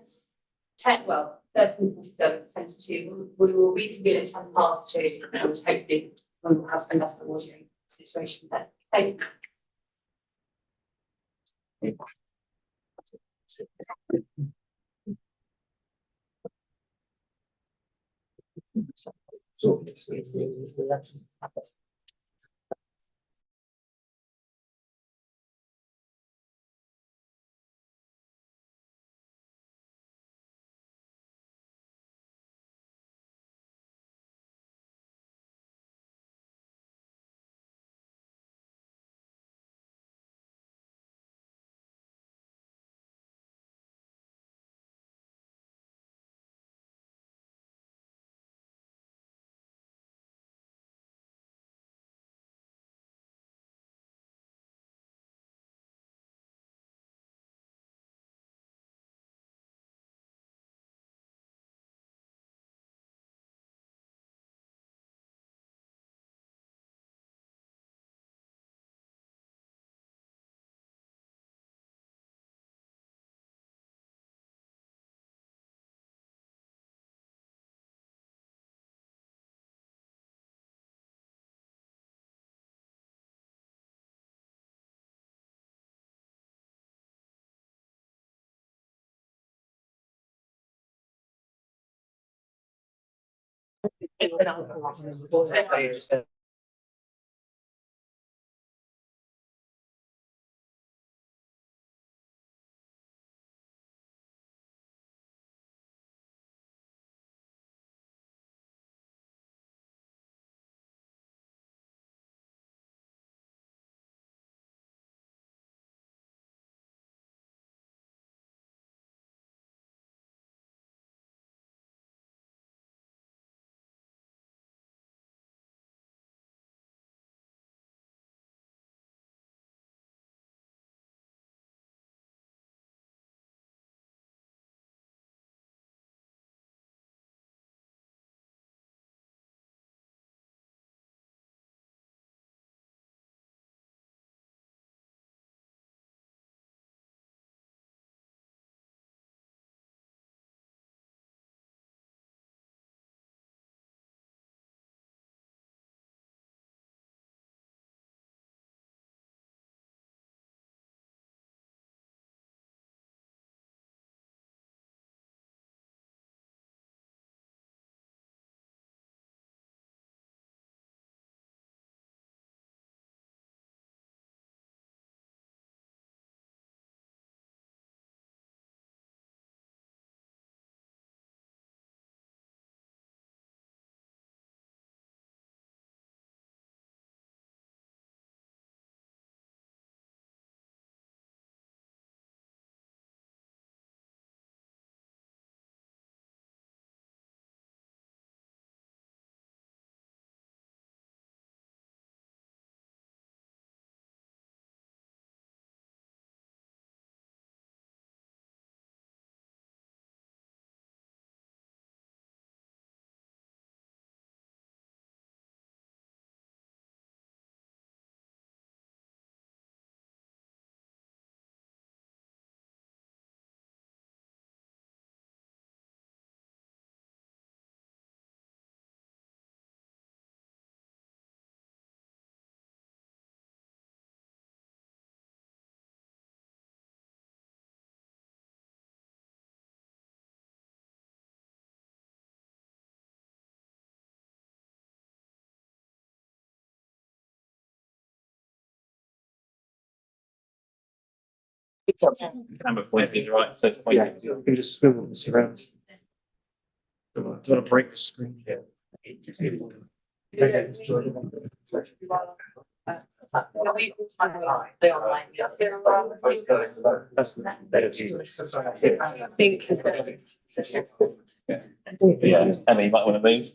at 13:47 We will reconvene at 2:10 and hopefully we'll have some less audio situation there. Thank you. So, It's been on. Camera pointing right, so it's Yeah, pointing. you can just swivel this around. Do you want to break the screen here? That's better view. I think it's better. Yeah, Emma, you might want to move.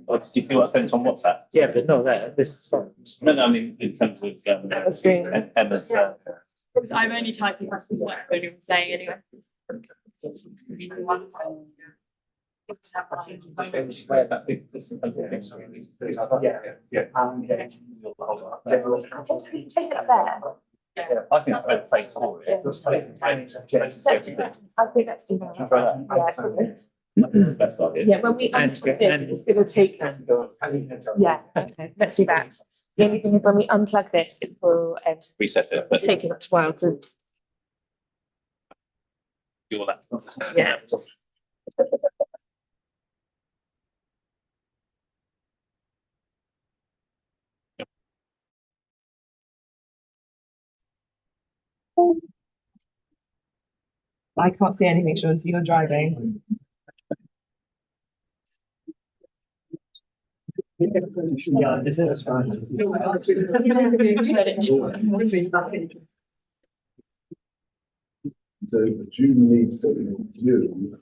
Or do you see what I sent on WhatsApp? Yeah, but no, this is fine. No, I mean, in terms of, Emma's screen. Emma's, I'm only typing what anyone's saying anyway. Yeah. Take it there. I think that's a better place for it. Let's do that. I think let's do that. Try that. Best idea. Yeah, when we And- unplug this, it's gonna take, yeah, okay, let's do that. The only thing is when we unplug this, it will Reset it, but take it a while to, do all that. yeah. I can't see anything, Sean, so you're driving. Yeah, this is fine. So June needs to review.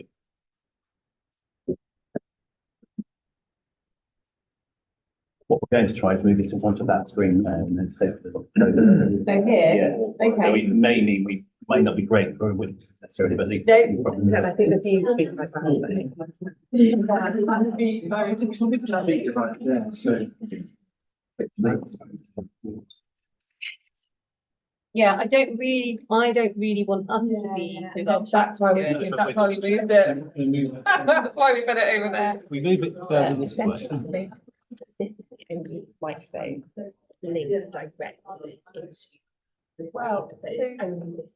What we're going to try is move it in front of that screen and then stay with So the. here, Yeah. So okay. we might not be great for a witness necessarily, but at least. No, I think the view would be quite bad, but I think. Yeah, so. Yeah, I don't really want us to be. That's why we moved it. That's why we put it over there. We move it further this way. Essentially, this is the only microphone that links directly into. Well, It's only this.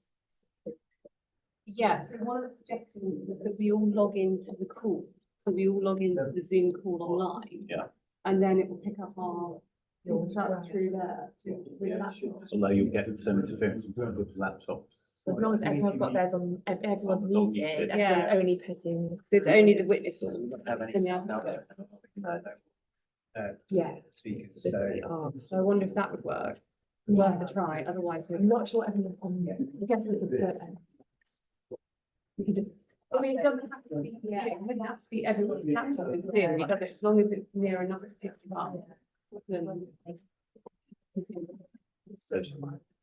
Yeah, so one of the suggestions was that we all log into the call, so we all log into the Zoom call online. Yeah. And then it will pick up our, your chat through there, through the laptop. Although you'll get some interference from people's laptops. As long as everyone's got theirs on, everyone's It's on muted, muted. everyone's only putting. It's only the witness on. Have in the alphabet. Yeah. Speakers, specifically asked. So I wonder if that would work. Worth a try, otherwise we're. I'm not sure everyone's on. I guess we could put, we could just. I mean, it doesn't have to be, yeah, it doesn't have to be everyone's laptop in theory, does it? As long as it's near enough to pick them up.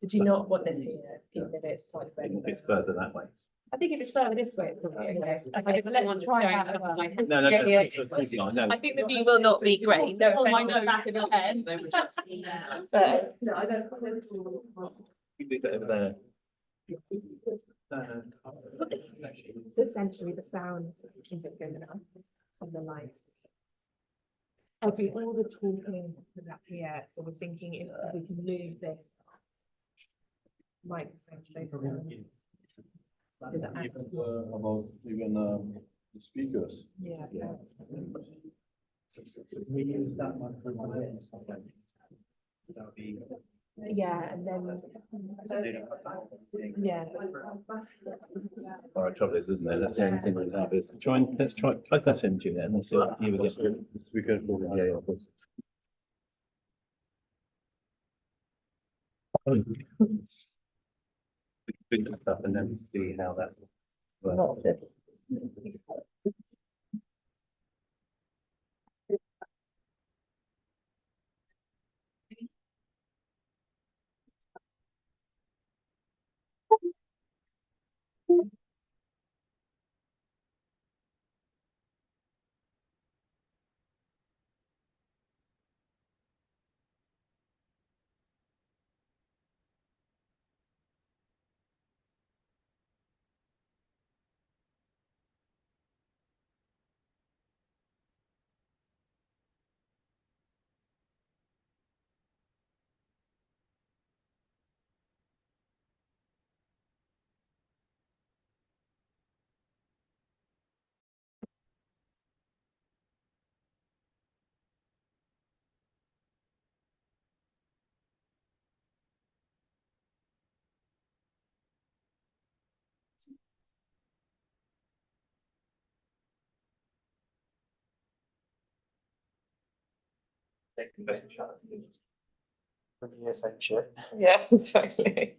Did you not want this here, even if it's slightly If it's further that way. I think if it's further this way, it's probably okay. Okay, so let's try that. as well. No, Yeah, yeah. it's a cruise line, no. I think the view will not be great, no, Oh, I offense know. to the back of your head. But. No, I don't. You leave it over there. It's essentially the sound isn't good enough on the lights. Okay, all the talking is up here, so we're thinking if we can move this. Microphone closer. Does it add- Even the speakers. Yeah. We use that microphone here, something. That would be. Yeah, and then, yeah. All right, trouble is, isn't there? That's the only thing we have is let's try, plug that into there and let's see what you get. We go for the, yeah, of course. We can pick that up and then see how that. works. Not this. Yeah, same shit. Yeah, exactly.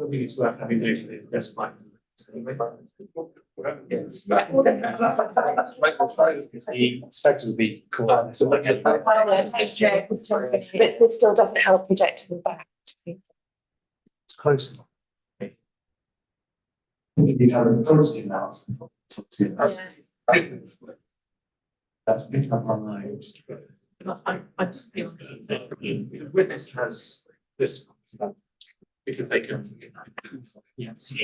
think it's worth having those, that's fine. Yes. Because the inspectors will be called. So look at. But it still doesn't help projecting back. It's close enough. You have a positive now. That's picked up on lives. I just feel the witness has this. Because they can. Yes.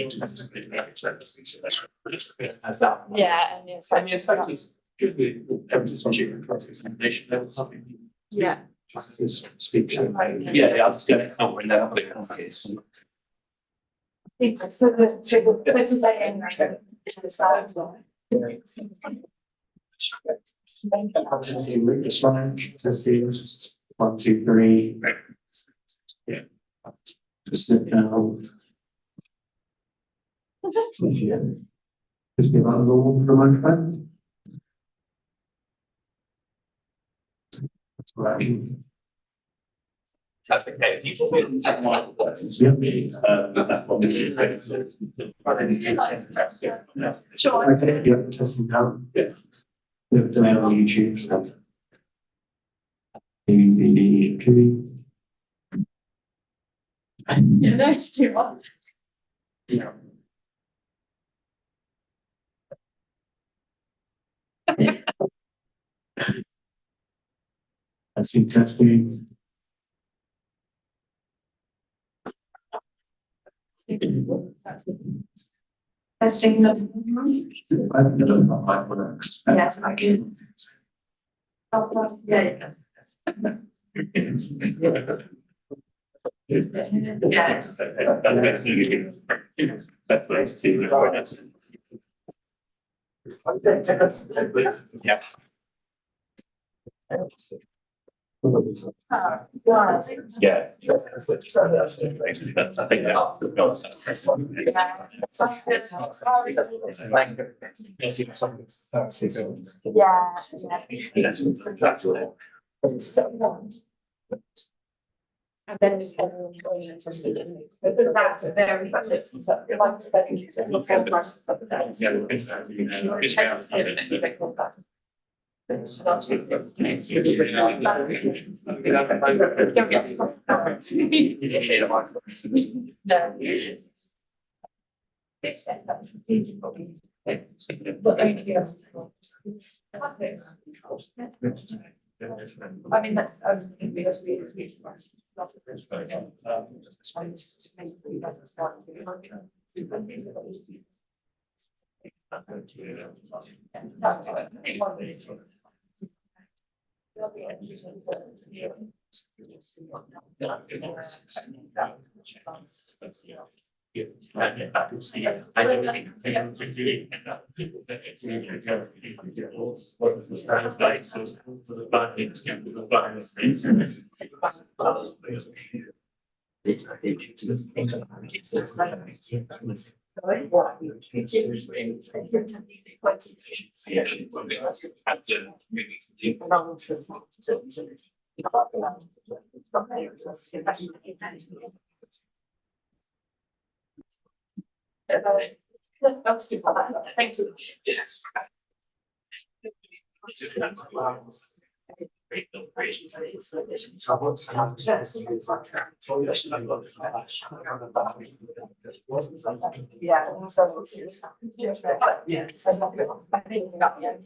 As that. Yeah, and the And the inspectors, should be evidence on human cross-examination level, something. Yeah. Speak. Yeah, I'll just get it somewhere in there. So the today This one, testing, just 1, 2, 3. Yeah. Just sit down. Yeah. Just be about normal for the microphone. That's right. That's okay. People feel that might. That's what we do. Sure. Okay, yeah, testing down. Yes. We've done it on YouTube, so. YouTube. You know, too much. Yeah. I see testing. Testing them. I don't know how that works. Yes, I can. Yeah. Yeah. That's nice too. Yeah. Yeah. I think that, to be honest, that's the one. That's exactly it. And then just everyone going into the. That's a very, that's it. So, like, I mean, that's, because we. I can see it. I don't think Thank you. yes. Yeah, so it's, yeah, I think that, yeah,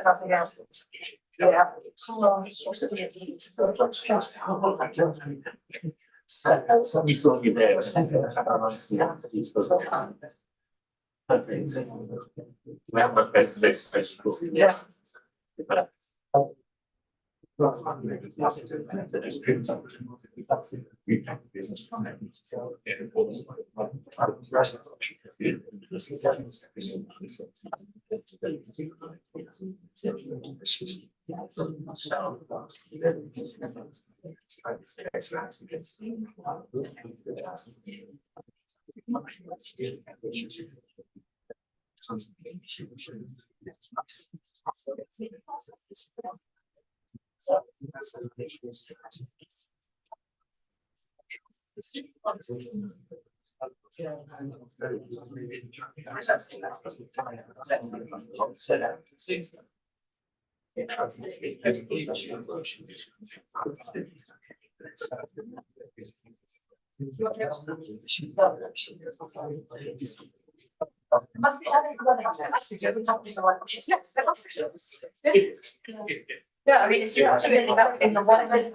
nothing else. Yeah. So we saw you there. We have my face-to-face special. Yeah. Yeah, I mean, it's actually in the one place.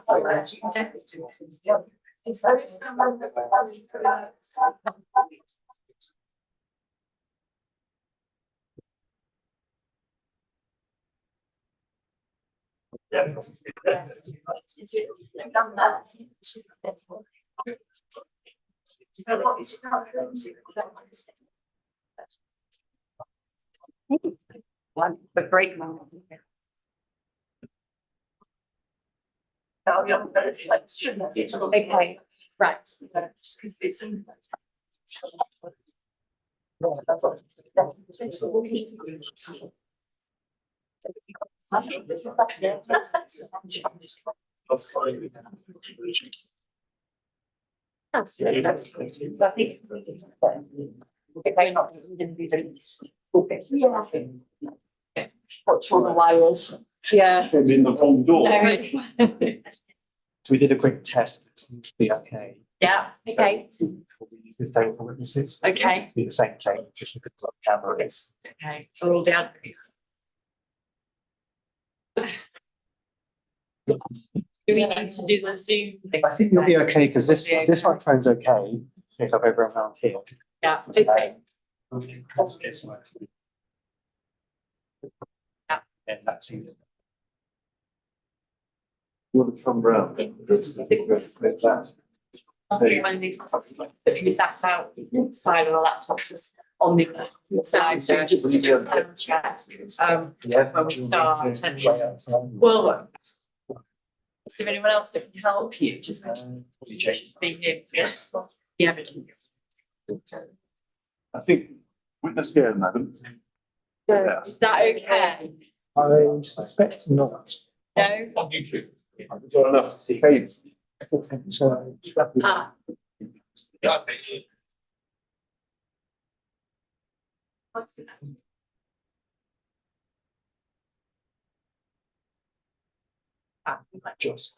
One, the break moment. Okay, right. Watch all the wires. Yeah. From in the wrong door. So we did a quick test, it seems to be okay. Yeah, okay, This day for witnesses. okay, Do the same thing, just look at the camera is. okay, it's all down. Do we need to do the Zoom thing? I think you'll be okay, because this microphone's okay, pick up everyone around here. Yeah, okay. It's working. And that's it. You want to come round? That. We sat out side of the laptop just on the side, so just to do a sound check. When we start, and well, is there anyone else that can help you? Just being able to get the evidence. I think witness here, madam. Is that okay? I suspect not. No? On YouTube. I've got enough to see. Ah.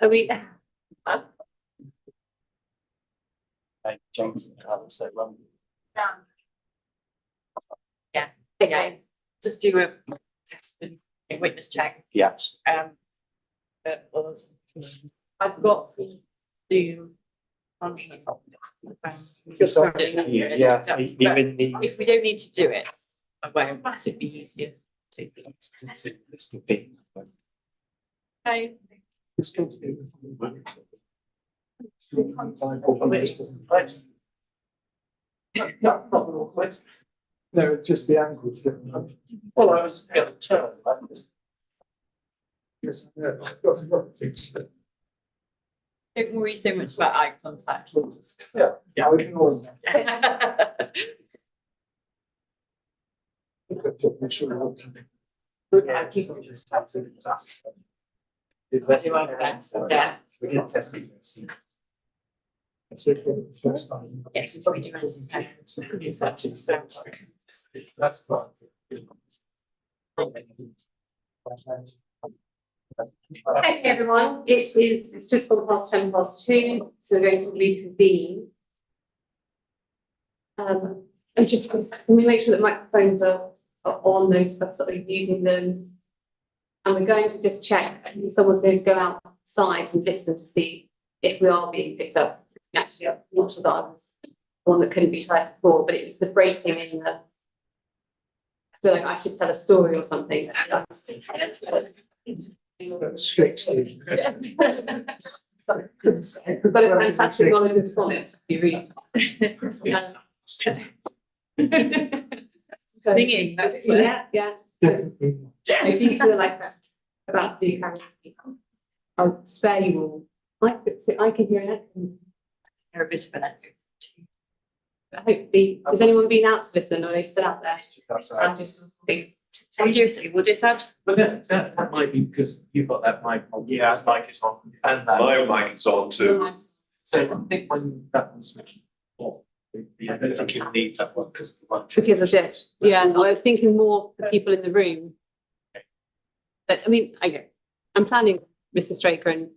Are we? James, so Yeah, okay, just do a test and a witness check. yeah. That was, I've got the Zoom on here. Yeah, even the. If we don't need to do it, I won't, it'd be easier. to do it. It's the big. Okay. No, just the angle. Well, I was going to turn. Don't worry so much about eye contact. Yeah, I ignore Yeah, keep on just having that. Do our best, yeah. We did test it. Yes, it's already research is so. That's fine. Okay, everyone, it's just gone past 2:10, so we're going to reconvene. And just, can we make sure that microphones are on, those that are using them? And we're going to just check, I think someone's going to go outside and listen to see if we are being picked up. Actually, I'm not sure that I was the one that couldn't be heard before, but it was the breaking in the. I feel like I should tell a story or something. Shakespeare. But a fantastic knowledge of sonnets, you read. Singing, that's it. Yeah. I do feel like that about the karaoke. I'll spare you all. I can hear it. You're a bit of an expert. Hopefully, has anyone been out to listen or are they still out there? That's I just think. We'll do sound. But that might be because you've got that mic on. Yeah, that mic is on. And that. My mic is on too. So I think when that one's switched off, I don't think you need that one because the one. Because of this, yeah, no, I was thinking more for people in the room. But I mean, I'm planning Mr. Straker and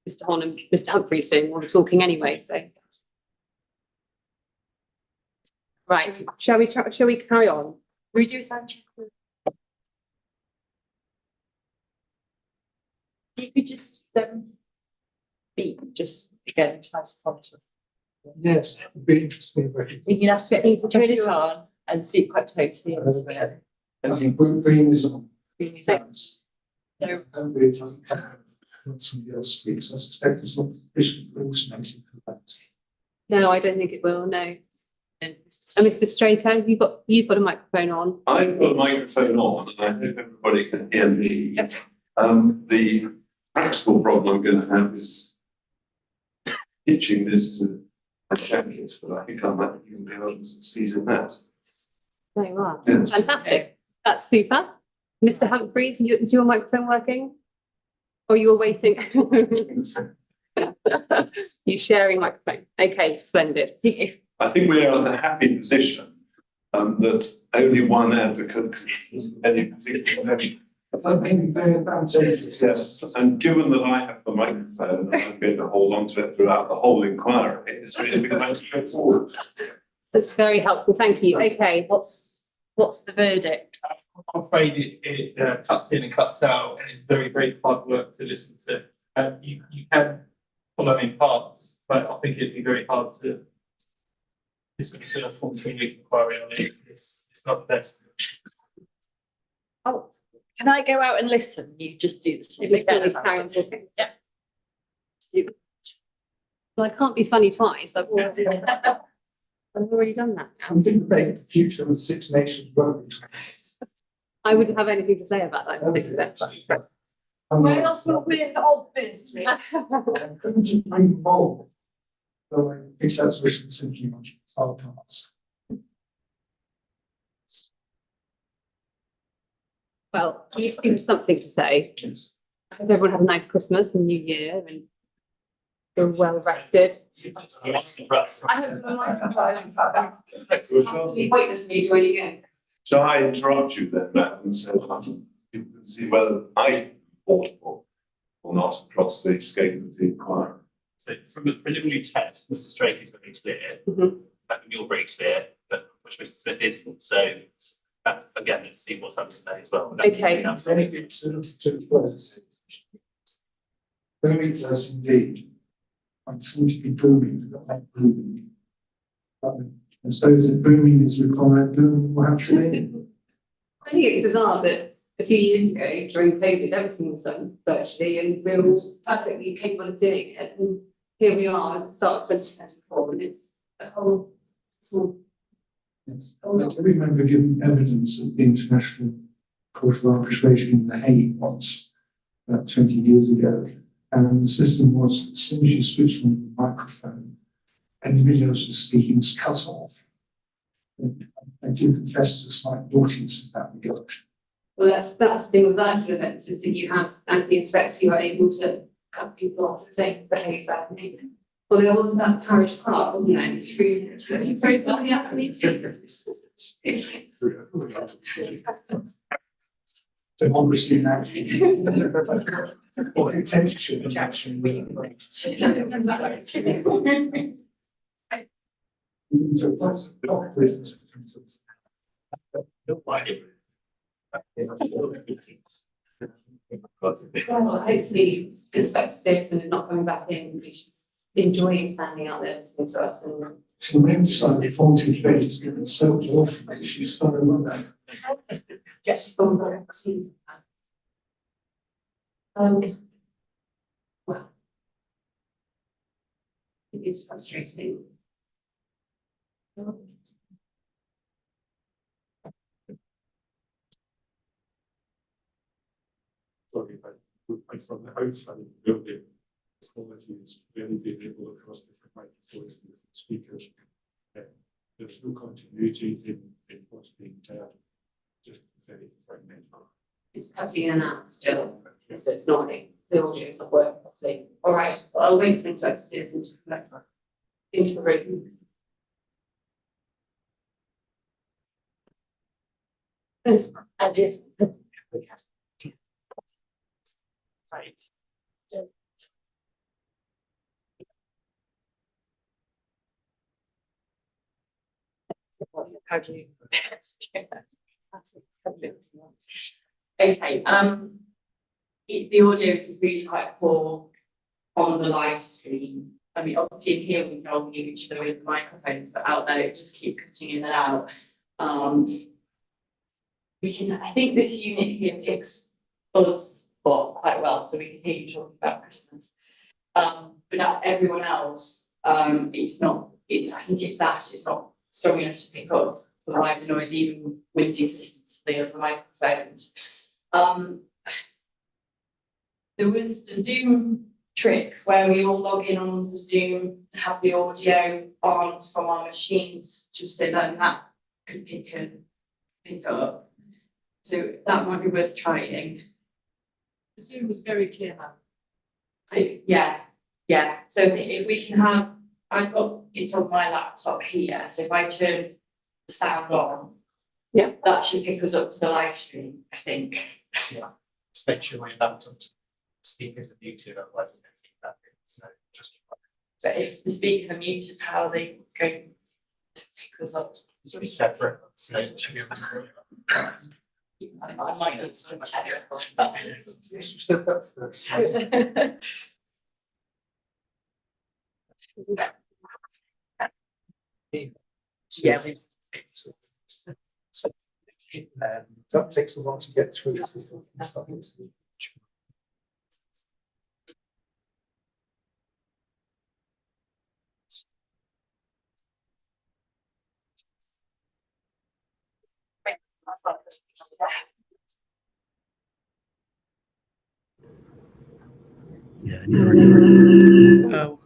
Mr. Hon and Mr. Humphreys doing all the talking anyway, so. Right, shall we carry on? We do sound check. You could just speak, just again, just to Yes, it would be interesting. you can have to get to turn it on and speak quite closely into it. Bring this on. So When somebody else speaks, I suspect it's not sufficiently automated for that. No, I don't think it will, no. And Mr. Straker, you've got a microphone on. I've got a microphone on and I hope everybody can hear me. Yep. The practical problem I'm going to have is pitching this to my champions, but I think I might even be able to succeed in that. There you are. Yes. Fantastic. That's super. Mr. Humphreys, is your microphone working? Or you were waiting? You sharing microphone. Okay, splendid. I think we are in a happy position that only one advocate can any particular. So maybe very advantageous. Yes, and given that I have the microphone, I'm going to hold on to it throughout the whole inquiry. It's really quite straightforward. That's very helpful. Thank you. Okay, what's the verdict? I'm afraid it cuts in and cuts out, and it's very, very hard work to listen to. You can follow in parts, but I think it'd be very hard to listen to a 14-week inquiry on it. It's not the best. Oh, can I go out and listen? You just do the same. Mr. Carry on talking. Yeah. Well, I can't be funny twice. I've already done that now. I'm thinking about the future of 6 Nations rugby. I wouldn't have anything to say about that. I think that's- Well, we're obviously. couldn't you bring involved? So I think that's wishing simply much our parts. Well, you've seen something to say. Yes. I hope everyone have a nice Christmas and New Year and you're well rested. I hope the microphones are pointless me joining in. So I interrupt you then, Matt, and say, you can see whether I portable or not across the scope of the inquiry. So from a preliminary test, Mr. Strake is very clear. You're very clear, but which Mr. Smith isn't. So that's again, let's see what's happening to say as well. That's Okay. Very close. Very close indeed. I seem to be booming, but not booming. I suppose if booming is required, booming will have to be. I think it's bizarre that a few years ago during COVID, everything was done virtually and we were all perfectly capable of doing it. And here we are at the start of 2024 and it's a whole small. Yes. I remember giving evidence at the International Court of Arbitration in The Hague once, about 20 years ago. And the system was, as soon as you switched on the microphone, anybody else was speaking was cut off. And I do confess to a slight naughtiness in that regard. Well, that's the thing with virtual events is that you have, as the inspector, you are able to cut people off and say behave badly. Well, there was that parish park, wasn't there? Through some of the athletes. So obviously now, or intention of action. Well, hopefully, Inspector Stevenson is not coming back in. She's enjoying standing out there listening to us. And So the emphasise voltage base is given so often that she's started on that. just on the season. Well. It is frustrating. Sorry, but from the outside of the building, the quality is very variable across different microphones and different speakers. There's no continuity in what's being said, just very fragmented. It's cutting in and out still, so it's not like the audio isn't working properly. All right, well, I'll wait for the services into the room. And if. Right. How do you? Okay, the audio is really quite poor on the live stream. I mean, obviously in here we can all hear each other with the microphones, but out there it just keep cutting in and out. We can, I think this unit here picks us up quite well, so we can hear you talking about Christmas. But not everyone else, it's not, I think it's not strong enough to pick up the wider noise, even with the assistance of the other microphones. There was the Zoom trick where we all log in on the Zoom and have the audio on from our machines, just so that that could pick up. So that might be worth trying. The Zoom was very clear now. So, yeah. So if we can have, I've got it on my laptop here, so if I turn the sound on, yeah, that should pick us up to the live stream, I think. Yeah, just make sure your laptop speakers are muted, otherwise you don't think that. So just. But if the speakers are muted, how are they going to pick us up? It should be separate, so it should be. I might need some technical. But... So that's first. Yeah, that takes a while to get through. Yeah. Oh.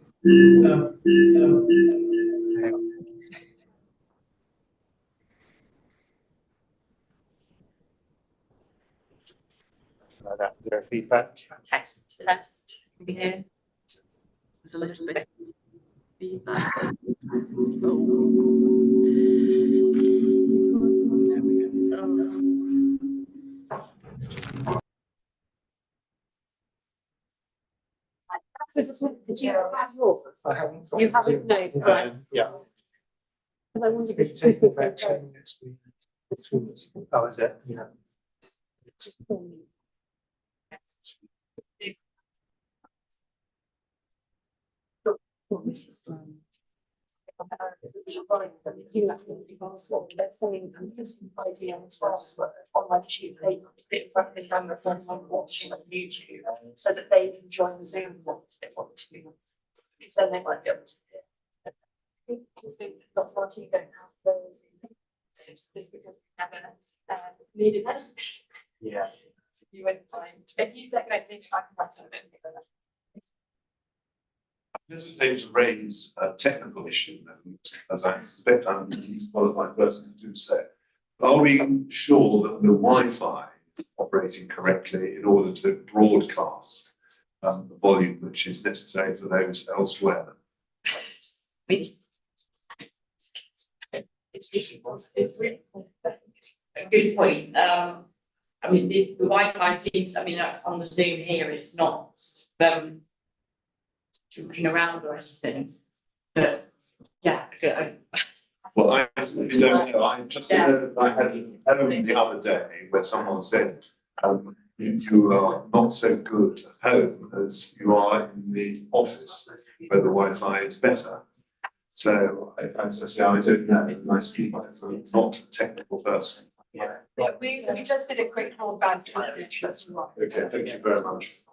Is there feedback? Test. Yeah. There's a little bit of feedback. Did you have yours? I haven't. You haven't, no, correct. Yeah. But I wanted It's to taking about 10 minutes. Oh, is it? Yeah. Watching on YouTube so that they can join the Zoom call if they want to, because then they might be able to. Because lots of our team don't have those. So it's just because we never needed it. Yeah. So you won't find if you set next in, I can write a bit of it. I hesitate to raise a technical issue, as I suspect I'm the least qualified person to do so. Are we sure that the Wi-Fi operating correctly in order to broadcast the volume which is necessary for those elsewhere? It's a good point. I mean, the Wi-Fi seems, I mean, on the Zoom here, it's not jumping around or anything. But yeah, good. Well, I absolutely don't know. I just know that I had a home the other day where someone said, you are not so good at home as you are in the office where the Wi-Fi is better. So, as I say, I don't know. It's nice people. I'm not a technical person. Yeah. We just did a quick broadband. Okay, thank you very much.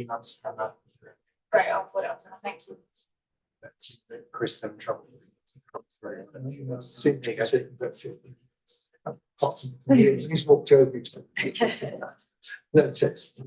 months from that. Great, I'll put it up, thank you. That's Chris having trouble. Simply, I think about 15. He's walked over. No text.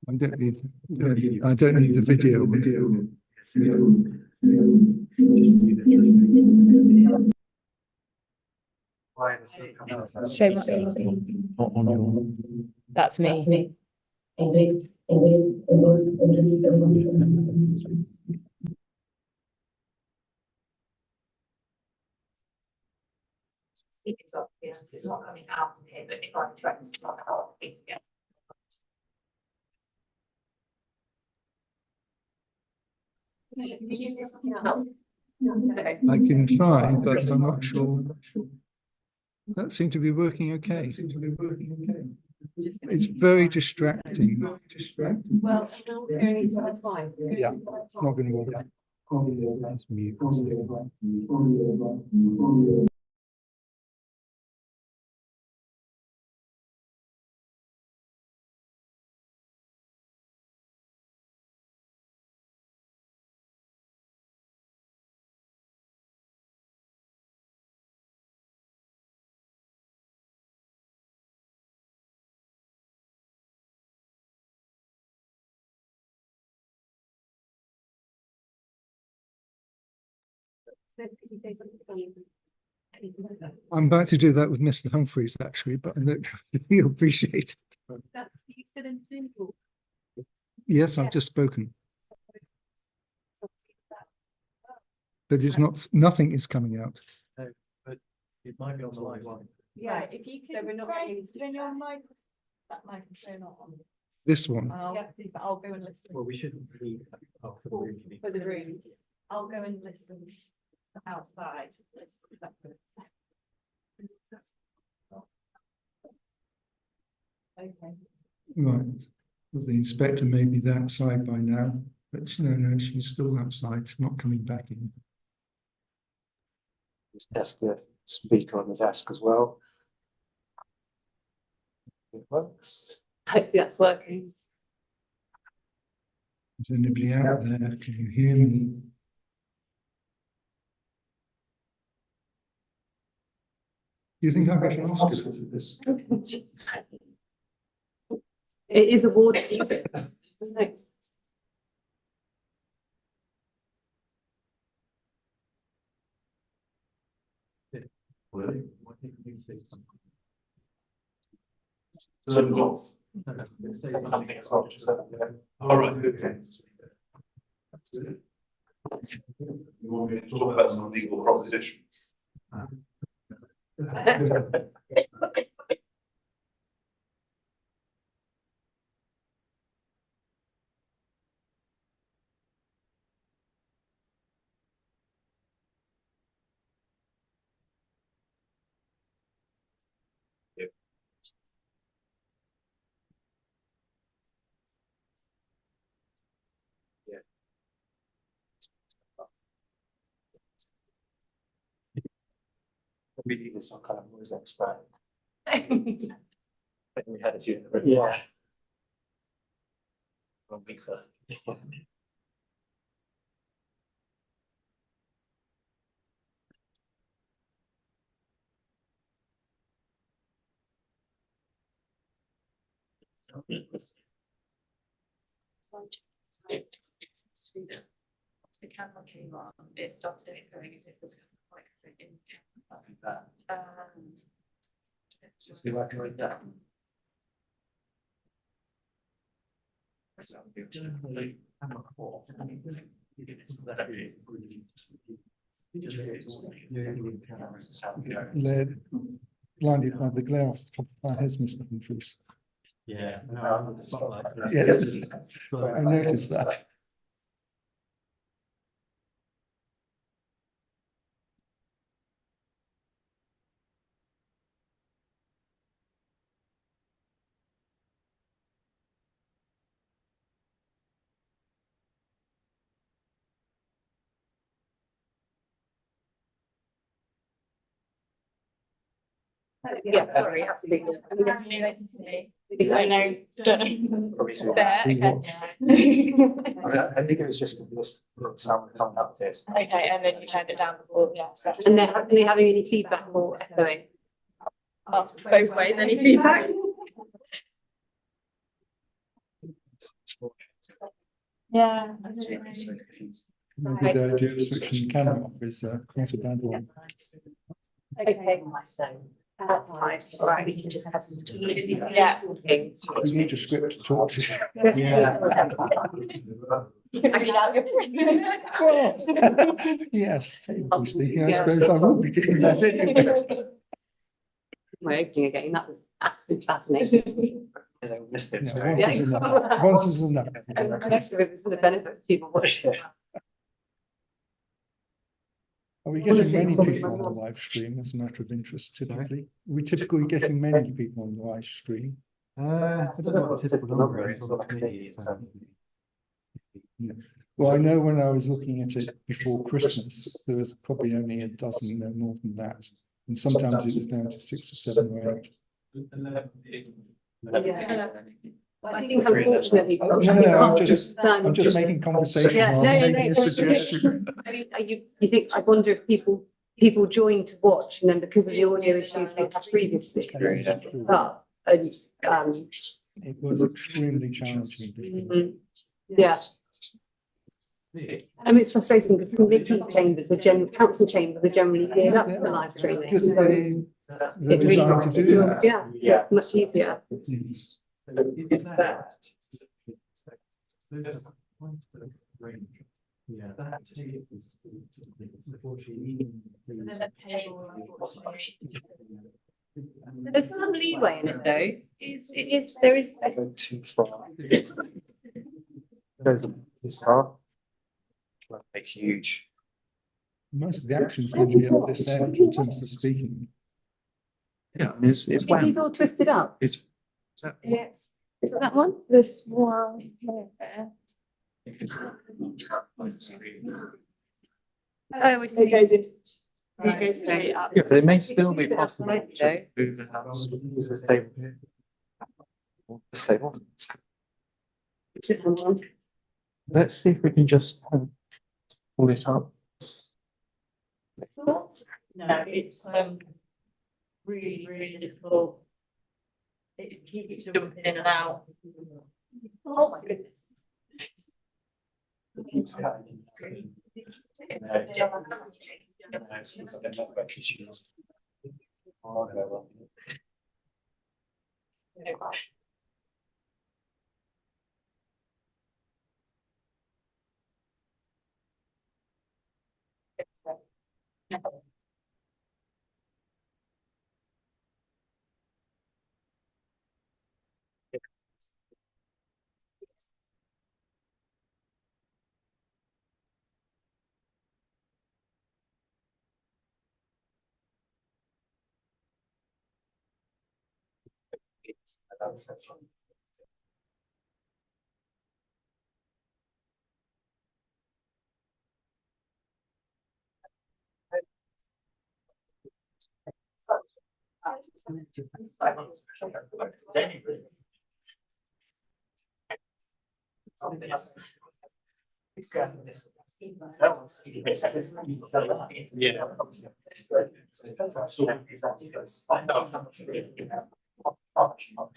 I don't need, I don't need the video. Show my That's me. Speakers up, yes, it's not coming out from here, but if I'm trying to come out, yeah. So, did you say something else? No. I can try, but I'm not sure. That seemed to be working okay. It's very distracting. Well, now we're going into our time. Yeah, it's not going to work. That's mute. Could you say something? I'm about to do that with Mr. Humphreys, actually, but I know he'll appreciate it. That, you still in Zoom call? Yes, I've just spoken. But it's not, nothing is coming out. No, but it might be on the live one. Yeah, If you so we're not getting. turn your mic, that microphone on. This one. I'll go and listen. Well, we shouldn't leave. Oh, for the room, you mean. For the room, I'll go and listen outside. Okay. Right. Well, the inspector may be outside by now, but no, she's still outside, not coming back in. Just test the speaker on the desk as well. It works. Hopefully that's working. Is anybody out there? Can you hear me? Do you think I can ask her for this? It is award season. Thanks. Say something as well. All right, okay. You want me to talk about some legal proposition? Really is some kind of noise expert. I think we had a few. in the room. Yeah. One week for. Once the camera came on, it started echoing as if there's kind of microphone in the camera. Just do like going down. Led, blinded by the glare off the top of our heads, Mr. Humphries. Yeah. Yes, I noticed that. Yeah, sorry, absolutely. I mean, I know, don't know. Probably so. There, okay. I think it was just this sound coming up this. Okay, and then you turned it down before, yeah, so. And are they having any feedback or echoing? Ask both ways, any feedback? Yeah. Maybe the idea of switching the camera off is not a bad one. Okay. That's fine, it's all right, we can just have some. Yeah. We need a script to talk to. Yeah. You can read out your. Well, yes, technically speaking, I suppose I would be doing that anyway. My opening again, that was absolutely fascinating. Yeah, we missed it. No, Sorry. once is enough. Once is enough. And next of it was for the benefit of people watching. Are we getting many people on the live stream as a matter of interest typically? Are we typically getting many people on the live stream? I don't know what the typical number is, so like maybe it's, Well, I know when I was looking at it before Christmas, there was probably only a dozen, no more than that. And sometimes it was down to 6 or 7 or 8. Yeah. I think unfortunately. No, I'm just making conversation Yeah, rather no, than no, making a no. suggestion. I mean, you think, I wonder if people join to watch and then because of the audio issues we had previously. But, It was extremely challenging before. yeah. I mean, it's frustrating because committee chambers council chambers are generally geared up for live streaming. Because So they're designed to do that. Yeah, much easier. There's some leeway in it though. There is. go too far. Go this far. It's huge. Most of the action's going to be at this end in terms of speaking. Yeah, I mean, it's He's all twisted up. Yes. Is it that one? This one here. Oh, we see. It goes in. It Right, goes straight up. Yeah, but it may still be possible Right, to Joe. move the house. Use this table here. This table. This one. Let's see if we can just pull it up. No, it's really, really difficult. It keeps jumping in and out. Oh my goodness.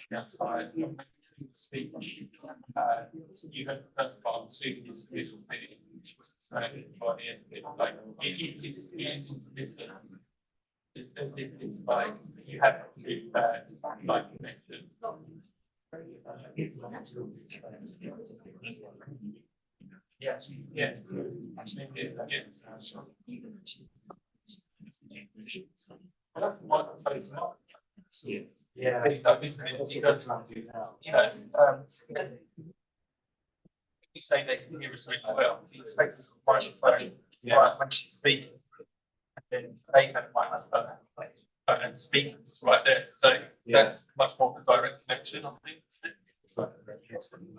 That's fine. Speak. You had the first part, students, visual thing, which was like, it's intermittent. It's like, you have to, like, connection. Yeah, yeah. Actually, yeah. That's the one that's yeah, isn't it? Because, you know, you say they can hear us really well, the inspectors have a microphone, right, when she's speaking. And then they have a microphone, and speakers right there, so that's much more of a direct connection, I think.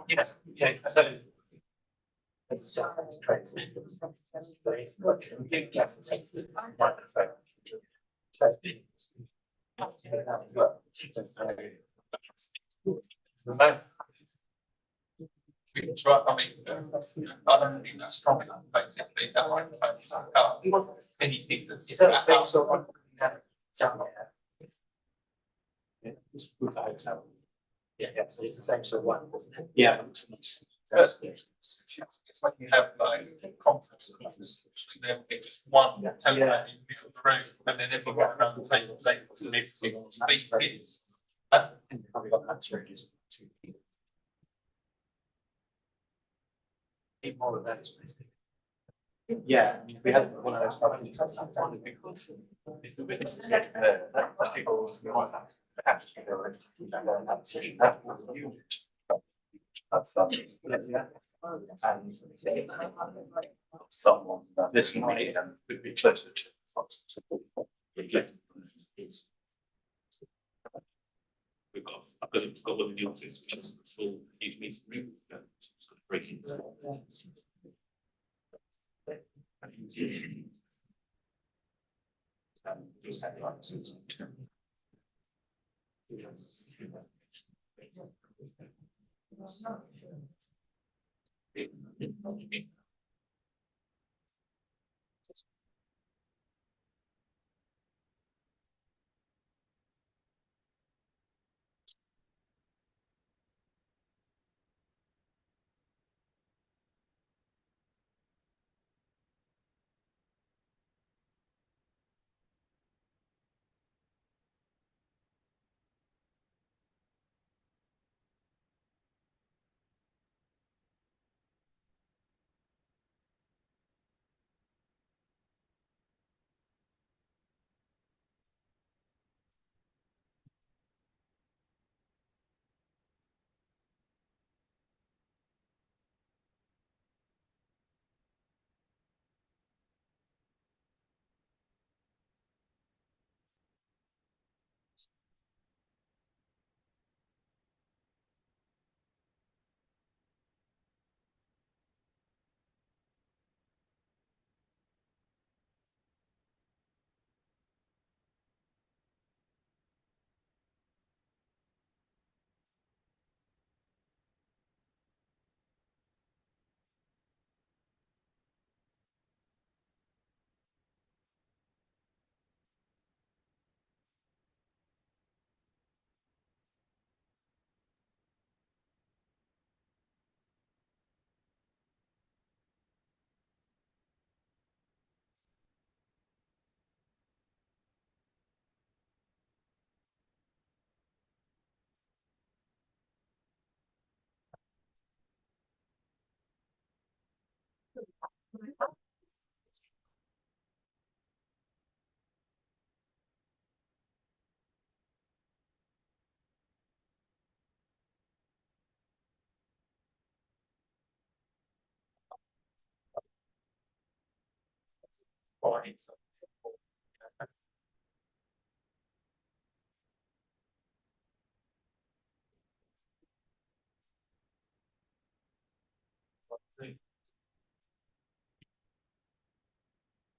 Yeah, yeah, so. It's crazy. You think you have to take the microphone. It's the best. We can try, I mean, I don't think that's strong enough, basically, that microphone. Anything that's. Is that the same sort of? Yeah, it's with the hotel. Yeah, so it's the same sort of one, isn't it? Yeah. First, it's like you have like conference calls, and there'll be just one telephone in the middle of the room, and then everyone around the table is able to live to speak his. Probably got that changes to. Need more of those, basically. Yeah, we had one of those. If the witnesses get most people have to go and have a session. That was a unit of yeah. And someone that this might would be closer to. I've got one in the office, which is a full huge meeting room, breaking.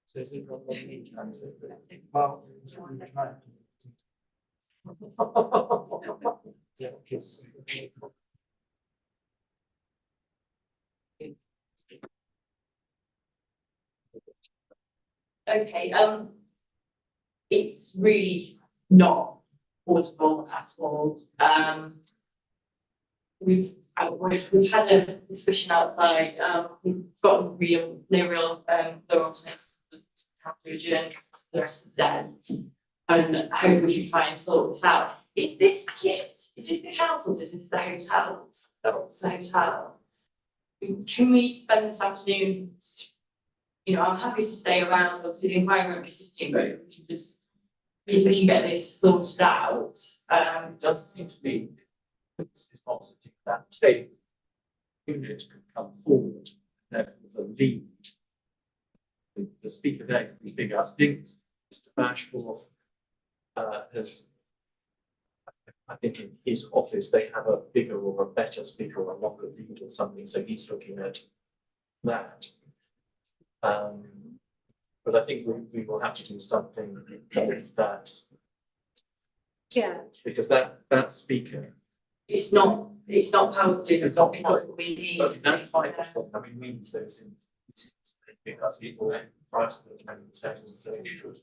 So is it not letting me transit? Well, it's really trying. Yeah, because. Okay, it's really not portable at all. We've had a discussion outside, we've got no real, other alternative to have to adjourn the rest of the day. And I hope we can try and sort this out. Is this kit, is this the council's, is this the hotel's? It's the hotel. Can we spend this afternoon, you know, I'm happy to stay around, obviously the environment will be sitting, but if we can just, if we can get this sorted out, It does seem to me, this is positive that a unit can come forward, therefore the lead. The speaker there can be bigger. I think Mr. Bashforth has, I think in his office, they have a bigger or a better speaker or a longer lead or something, so he's looking at that. But I think we will have to do something with that. Yeah. Because that speaker. it's not powerful, it's not what we need. But that type of thing, I mean, means those in. Because people right at the tables, so you should.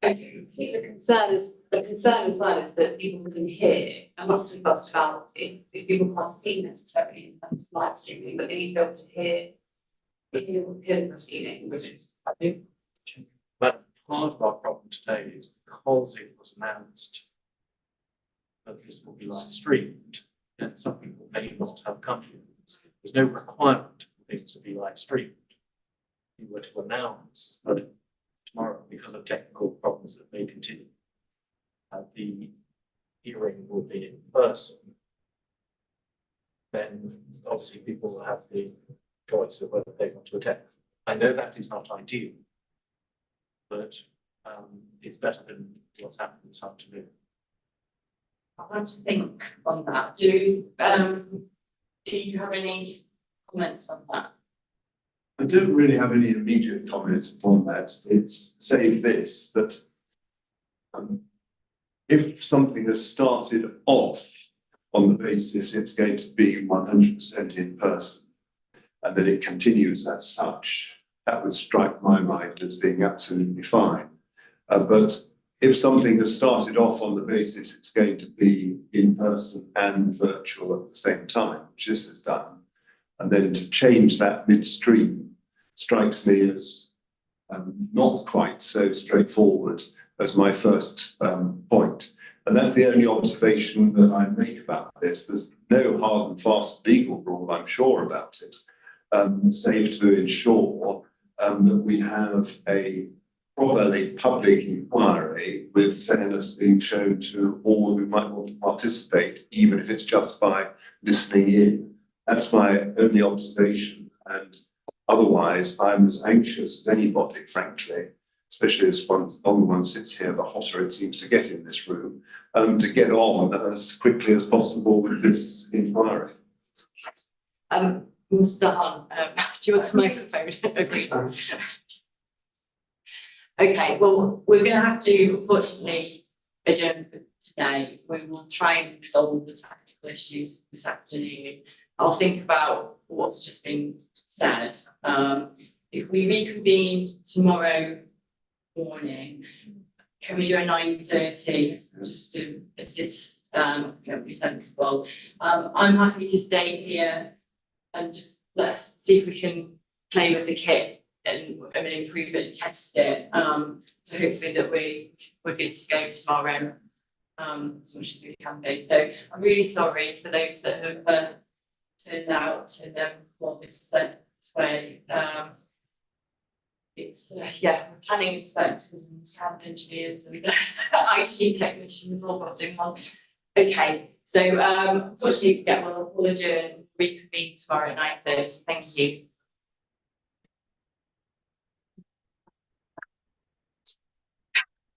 Okay, the concern as well is that people can hear, I'm not too fussed about if people can't see necessarily in terms of live streaming, but they need to be able to hear the proceedings. I think that part of our problem today is because it was announced that this will be live streamed, then some people may not have come here. There's no requirement for things to be live streamed. If you were to announce that tomorrow, because of technical problems that may continue, the hearing will be in person, then obviously people will have the choice of whether they want to attend. I know that is not ideal, but it's better than what's happened this afternoon. I'll have to think on that. Do you have any comments on that? I don't really have any immediate comment on that. It's saying this, that if something has started off on the basis it's going to be 100% in person, and that it continues as such, that would strike my mind as being absolutely fine. But if something has started off on the basis it's going to be in person and virtual at the same time, which this has done, and then to change that midstream strikes me as not quite so straightforward as my first point. And that's the only observation that I make about this. There's no hard and fast legal rule, I'm sure, about it, save to ensure that we have a properly public inquiry with fairness being shown to all who might want to participate, even if it's just by listening in. That's my only observation. And otherwise, I'm as anxious as anybody, frankly, especially as one sits here, the hotter it seems to get in this room, to get on as quickly as possible with this inquiry. Mr. Hunt, do you want to microphone? Okay. Okay, well, we're going to have to, unfortunately, adjourn for today. We will try and resolve the technical issues this afternoon. I'll think about what's just been said. If we reconvene tomorrow morning, can we do a 9:30 just to assist, be sensible? I'm happy to stay here and just let's see if we can play with the kit and improve it and test it. So hopefully that we're good to go tomorrow, as much as we can be. So I'm really sorry for those that have turned out and want this way. It's we're planning inspectors and sound engineers and IT technicians all got doing one. Okay, so unfortunately, we'll adjourn, reconvene tomorrow at 9:30. Thank you.